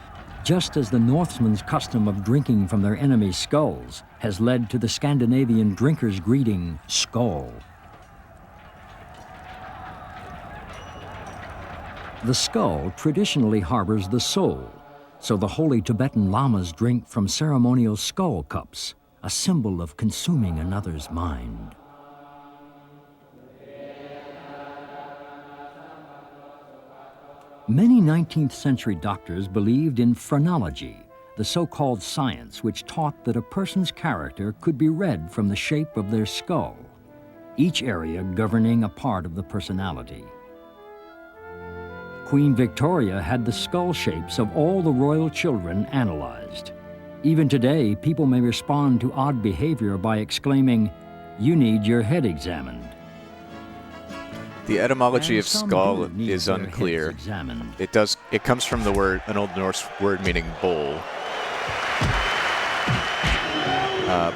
just as the Northmen's custom of drinking from their enemies' skulls has led to the Scandinavian drinker's greeting, "Skål." The skull traditionally harbors the soul, so the holy Tibetan lamas drink from ceremonial skull cups, a symbol of consuming another's mind. Many 19th century doctors believed in phrenology, the so-called science which taught that a person's character could be read from the shape of their skull, each area governing a part of the personality. Queen Victoria had the skull shapes of all the royal children analyzed. Even today, people may respond to odd behavior by exclaiming, "You need your head examined." The etymology And of some skull do need is their unclear. heads examined. It comes from the word, an Old Norse word meaning bowl.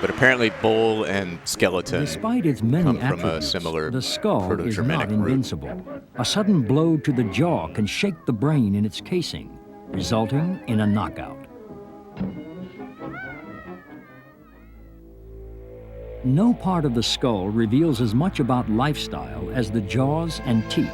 But apparently bowl and skeleton Despite its many come from a attributes, similar the skull is Proto-Germanic not root. invincible. A sudden blow to the jaw can shake the brain in its casing, resulting in a knockout. No part of the skull reveals as much about lifestyle as the jaws and teeth.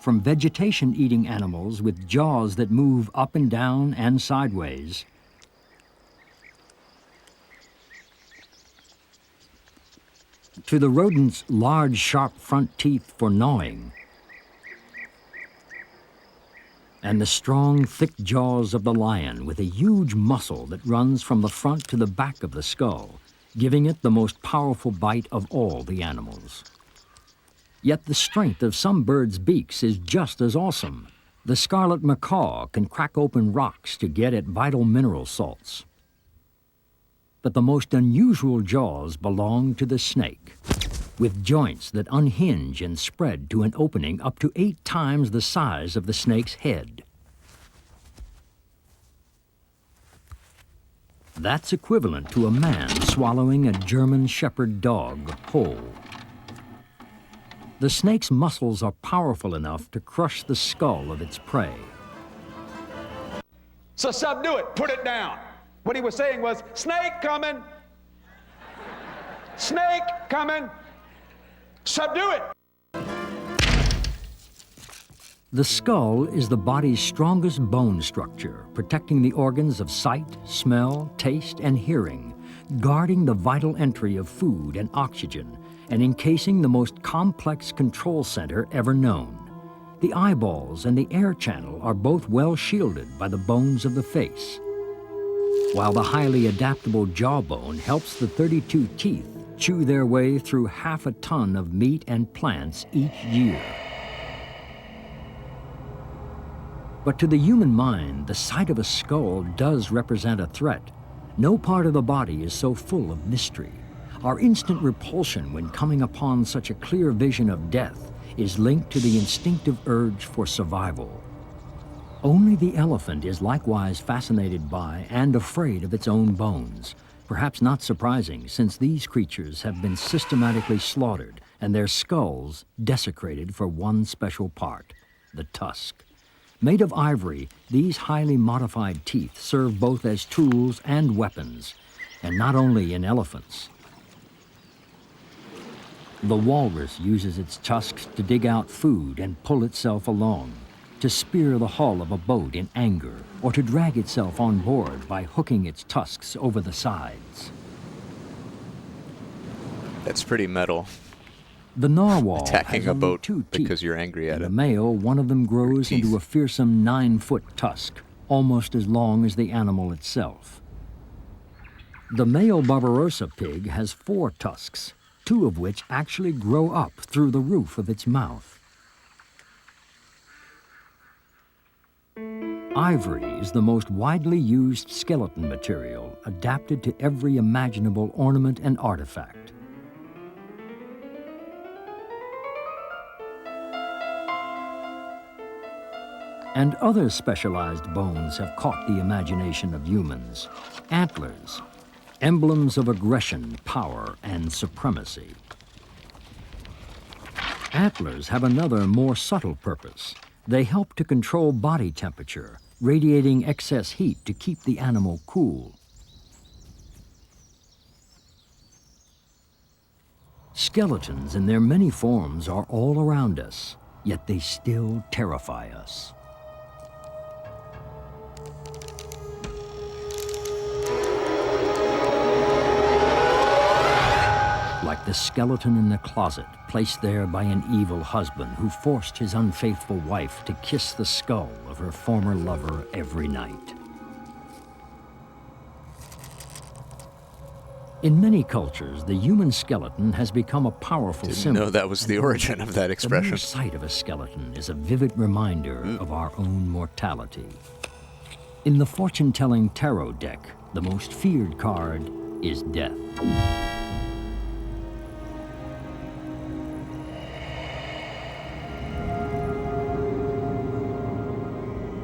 From vegetation-eating animals with jaws that move up and down and sideways, to the rodent's large, sharp front teeth for gnawing, and the strong, thick jaws of the lion with a huge muscle that runs from the front to the back of the skull, giving it the most powerful bite of all the animals. Yet the strength of some birds' beaks is just as awesome. The scarlet macaw can crack open rocks to get at vital mineral salts. But the most unusual jaws belong to the snake, with joints that unhinge and spread to an opening up to 8 times the size of the snake's head. That's equivalent to a man swallowing a German shepherd dog whole. The snake's muscles are powerful enough to crush the skull of its prey. So subdue it, put it down. What he was saying was, snake coming, snake coming, subdue it. The skull is the body's strongest bone structure, protecting the organs of sight, smell, taste, and hearing, guarding the vital entry of food and oxygen, and encasing the most complex control center ever known. The eyeballs and the air channel are both well shielded by the bones of the face, while the highly adaptable jawbone helps the 32 teeth chew their way through half a ton of meat and plants each year. But to the human mind, the sight of a skull does represent a threat. No part of the body is so full of mystery. Our instant repulsion when coming upon such a clear vision of death is linked to the instinctive urge for survival. Only the elephant is likewise fascinated by and afraid of its own bones. Perhaps not surprising, since these creatures have been systematically slaughtered and their skulls desecrated for one special part, the tusk. Made of ivory, these highly modified teeth serve both as tools and weapons, and not only in elephants. The walrus uses its tusks to dig out food and pull itself along, to spear the hull of a boat in anger, or to drag itself on board by hooking its tusks over the sides. That's pretty metal. The narwhal Attacking has a only boat 2 teeth. because you're angry at In it. the male, one of them grows into a fearsome 9-foot tusk, almost as long as the animal itself. The male Barbarossa pig has 4 tusks, 2 of which actually grow up through the roof of its mouth. Ivory is the most widely used skeleton material, adapted to every imaginable ornament and artifact. And other specialized bones have caught the imagination of humans. Antlers, emblems of aggression, power, and supremacy. Antlers have another, more subtle purpose. They help to control body temperature, radiating excess heat to keep the animal cool. Skeletons in their many forms are all around us, yet they still terrify us. Like the skeleton in the closet, placed there by an evil husband who forced his unfaithful wife to kiss the skull of her former lover every night. In many cultures, the human skeleton has become a powerful Didn't symbol. know that was the origin of that The expression. mere sight of a skeleton is a vivid reminder of our own mortality. In the fortune-telling tarot deck, the most feared card is death.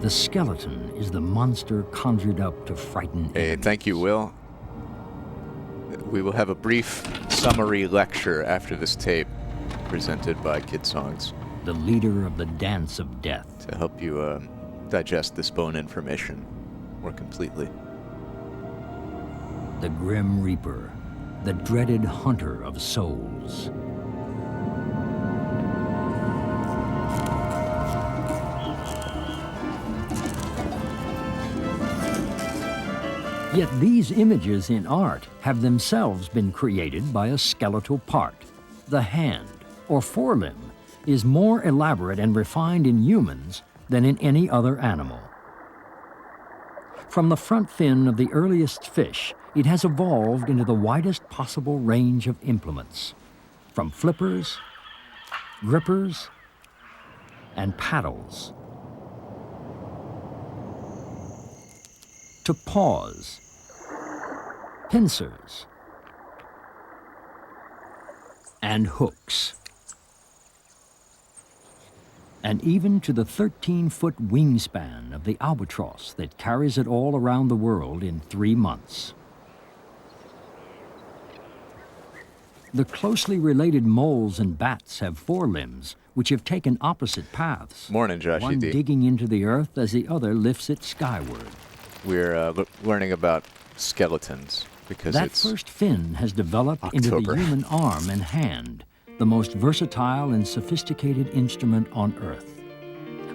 The skeleton is the monster conjured up to frighten Hey, thank you, Will. We will have a brief summary lecture after this tape presented by Kid Songs. The leader of the dance of death. To help you digest this bone information more completely. The Grim Reaper, the dreaded hunter of souls. Yet these images in art have themselves been created by a skeletal part. The hand, or forelimb, is more elaborate and refined in humans than in any other animal. From the front fin of the earliest fish, it has evolved into the widest possible range of implements, from flippers, grippers, and paddles, to paws, pincers, and hooks, and even to the 13-foot wingspan of the albatross that carries it all around the world in 3 months. The closely related moles and bats have forelimbs, which have taken opposite paths. Morning, Joshy One D. digging into the earth as the other lifts it skyward. We're learning about skeletons because That it's first fin has developed into the October. human arm and hand, the most versatile and sophisticated instrument on Earth.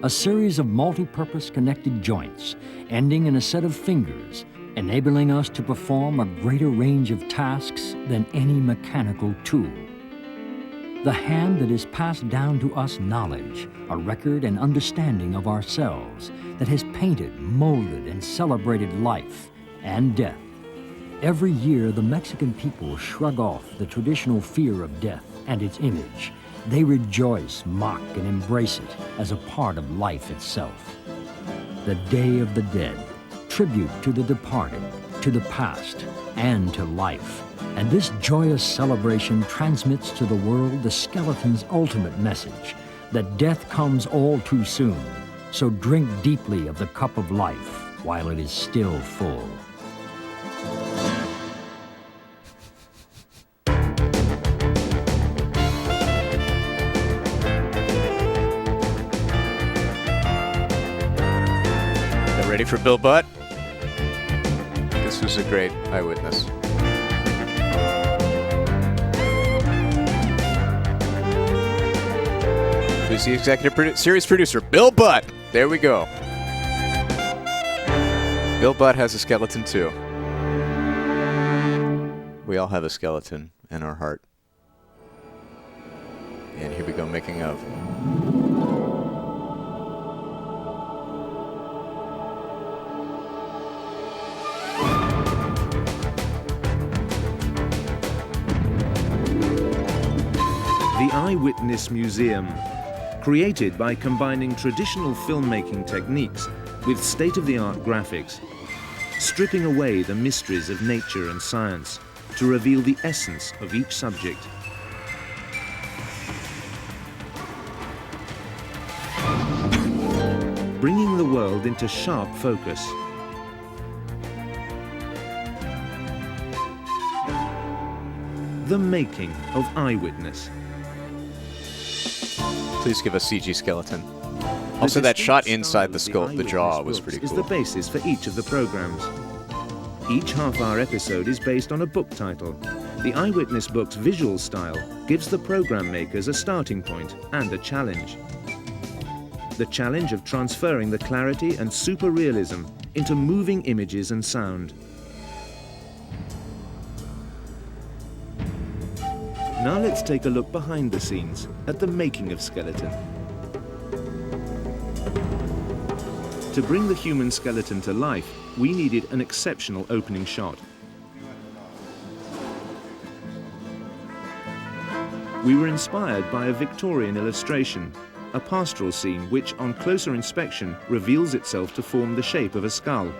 A series of multi-purpose connected joints, ending in a set of fingers, enabling us to perform a greater range of tasks than any mechanical tool. The hand that has passed down to us knowledge, a record and understanding of ourselves, that has painted, molded, and celebrated life and death. Every year, the Mexican people shrug off the traditional fear of death and its image. They rejoice, mock, and embrace it as a part of life itself. The Day of the Dead, tribute to the departed, to the past, and to life. And this joyous celebration transmits to the world the skeleton's ultimate message, that death comes all too soon. So drink deeply of the cup of life while it is still full. Ready for Bill Butt? This was a great Eyewitness. Who's the executive series producer? Bill Butt. There we go. Bill Butt has a skeleton too. We all have a skeleton in our heart. And here we go, making of. The Eyewitness Museum, created by combining traditional filmmaking techniques with state-of-the-art graphics, stripping away the mysteries of nature and science to reveal the essence of each subject. Bringing the world into sharp focus. The making of Eyewitness. Please give us CG skeleton. Also, that shot inside the skull, the jaw, was pretty cool. Is the basis for each of the programs. Each half-hour episode is based on a book title. The Eyewitness book's visual style gives the program makers a starting point and a challenge. The challenge of transferring the clarity and super realism into moving images and sound. Now let's take a look behind the scenes at the making of Skeleton. To bring the human skeleton to life, we needed an exceptional opening shot. We were inspired by a Victorian illustration, a pastoral scene which, on closer inspection, reveals itself to form the shape of a skull.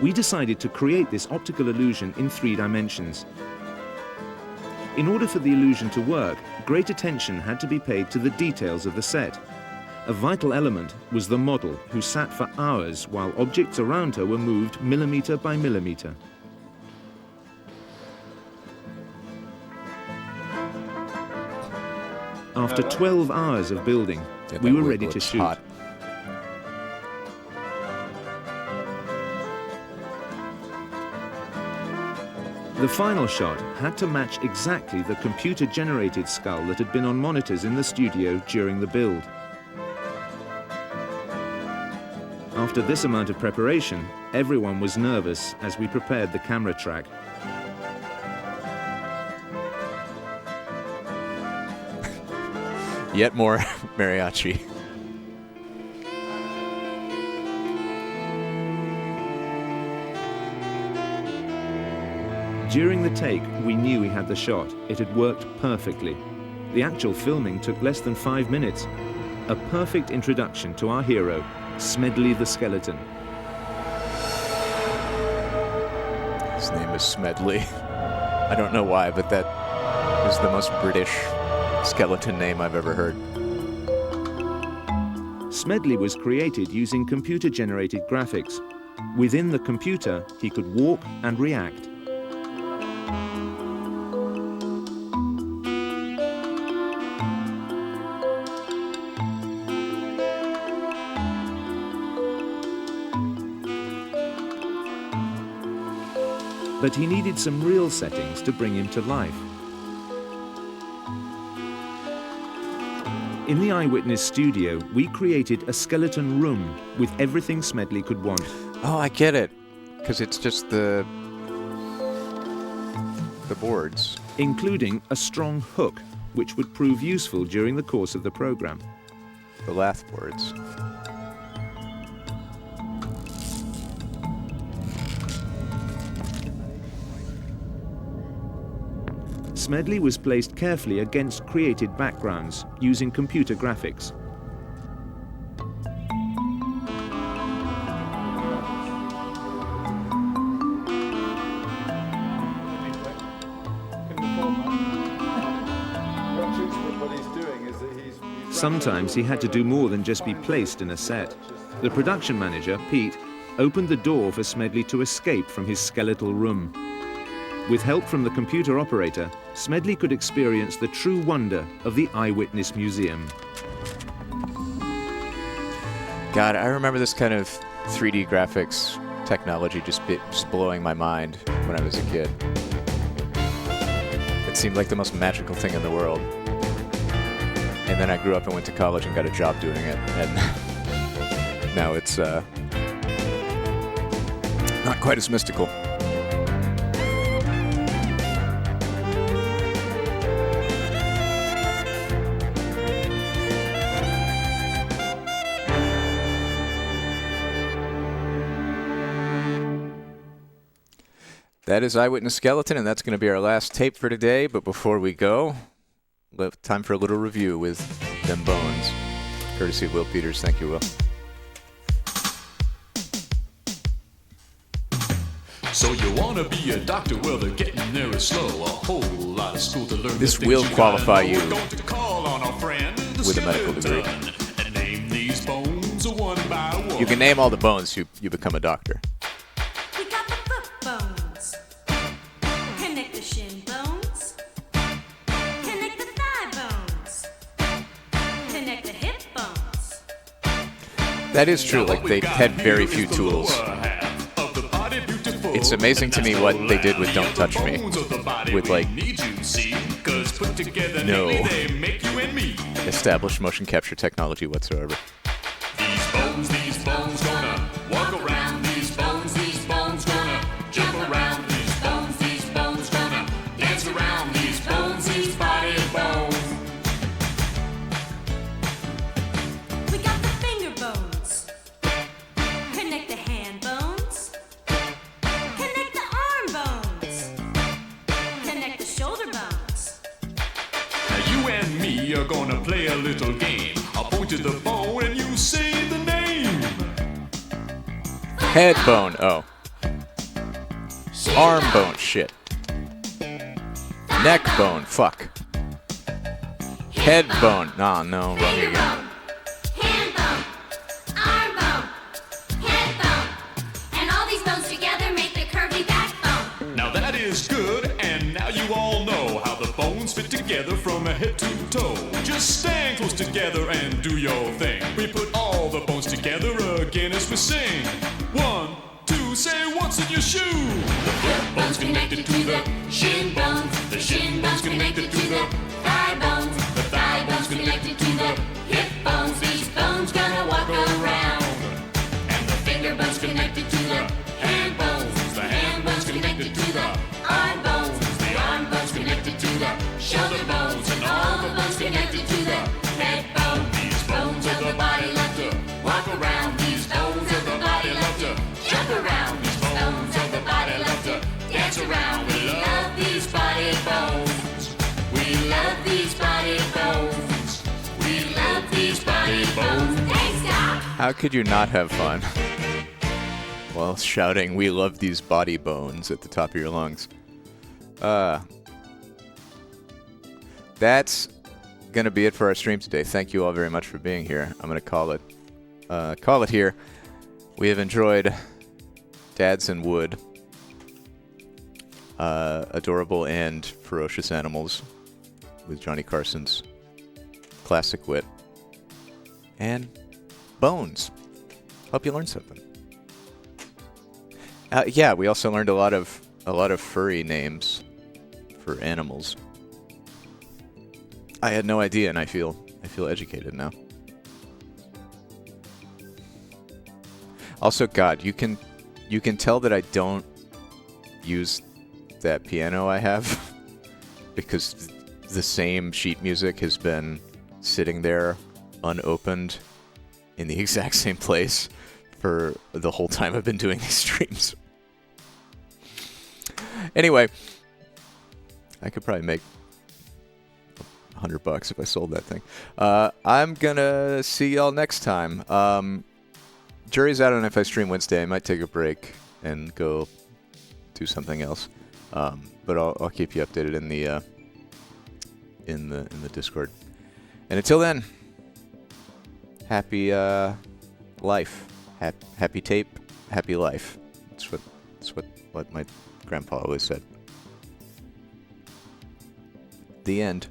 We decided to create this optical illusion in 3 dimensions. In order for the illusion to work, great attention had to be paid to the details of the set. A vital element was the model, who sat for hours while objects around her were moved millimeter by millimeter. After 12 hours of building, we were ready to shoot. Hot. The final shot had to match exactly the computer-generated skull that had been on monitors in the studio during the build. After this amount of preparation, everyone was nervous as we prepared the camera track. Yet more mariachi. During the take, we knew we had the shot. It had worked perfectly. The actual filming took less than 5 minutes. A perfect introduction to our hero, Smedley the Skeleton. His name is Smedley. I don't know why, but that is the most British skeleton name I've ever heard. Smedley was created using computer-generated graphics. Within the computer, he could walk and react. But he needed some real settings to bring him to life. In the Eyewitness studio, we created a skeleton room with everything Smedley could want. Oh, I get it. Because it's just the boards. Including a strong hook, which would prove useful during the course of the program. The lath boards. Smedley was placed carefully against created backgrounds using computer graphics. Sometimes he had to do more than just be placed in a set. The production manager, Pete, opened the door for Smedley to escape from his skeletal room. With help from the computer operator, Smedley could experience the true wonder of the Eyewitness Museum. God, I remember this kind of 3D graphics technology just blowing my mind when I was a kid. It seemed like the most magical thing in the world. And then I grew up and went to college and got a job doing it. And now it's not quite as mystical. That is Eyewitness Skeleton, and that's going to be our last tape for today. But before we go, time for a little review with them bones. Courtesy of Will Peters. Thank you, Will. So you want to be a doctor? Well, they're getting there is slow. A whole lot of school to learn. This will qualify you call on our friend, with a medical degree. And name these bones one by one. You can name all the bones, you become a doctor. We got the foot bones. Connect the shin bones. Connect the thigh bones. Connect the hip bones. That is true. Like, they had very few tools. It's amazing to me what they did with Don't Touch Me. With, like, no established motion capture technology whatsoever. These bones gonna walk around. These bones gonna jump around. These bones gonna dance around. These body bones. We got the finger bones. Connect the hand bones. Connect the arm bones. Connect the shoulder bones. Now you and me are gonna play a little game. I'll point to the bone and you say the name. Head bone. Oh. Arm bone. Shit. Neck bone. Fuck. Head bone. Nah, no, wrong again. Hand bone. Arm bone. Head bone. And all these bones together make the curvy backbone. Now that is good, and now you all know how the bones fit together from head to toe. Just stand close together and do your thing. We put all the bones together again as we sing. 1, 2, say what's in your shoe? The foot bone's connected to the shin bones. The shin bone's connected to the thigh bones. The thigh bone's connected to the hip bones. These bones gonna walk around. And the finger bone's connected to the hand bones. The hand bone's connected to the arm bones. The arm bone's connected to the shoulder bones. And all the bones connected to the head bone. These bones of the body love to walk around. These bones of the body love to jump around. These bones of the body love to dance around. We love these body bones. We love these body bones. We love these body bones. Thanks, Doc. How could you not have fun while shouting, "We love these body bones" at the top of your lungs? That's going to be it for our stream today. Thank you all very much for being here. I'm going to call it here. We have enjoyed Dads and Wood, adorable and ferocious animals with Johnny Carson's classic wit, and bones. Hope you learned something. Yeah, we also learned a lot of furry names for animals. I had no idea, and I feel educated now. Also, God, you can tell that I don't use that piano I have because the same sheet music has been sitting there unopened in the exact same place for the whole time I've been doing these streams. Anyway, I could probably make $100 if I sold that thing. I'm gonna see y'all next time. Jury's out on if I stream Wednesday. I might take a break and go do something else. But I'll keep you updated in the Discord. And until then, happy life, happy tape, happy life. That's what my grandpa always said. The end.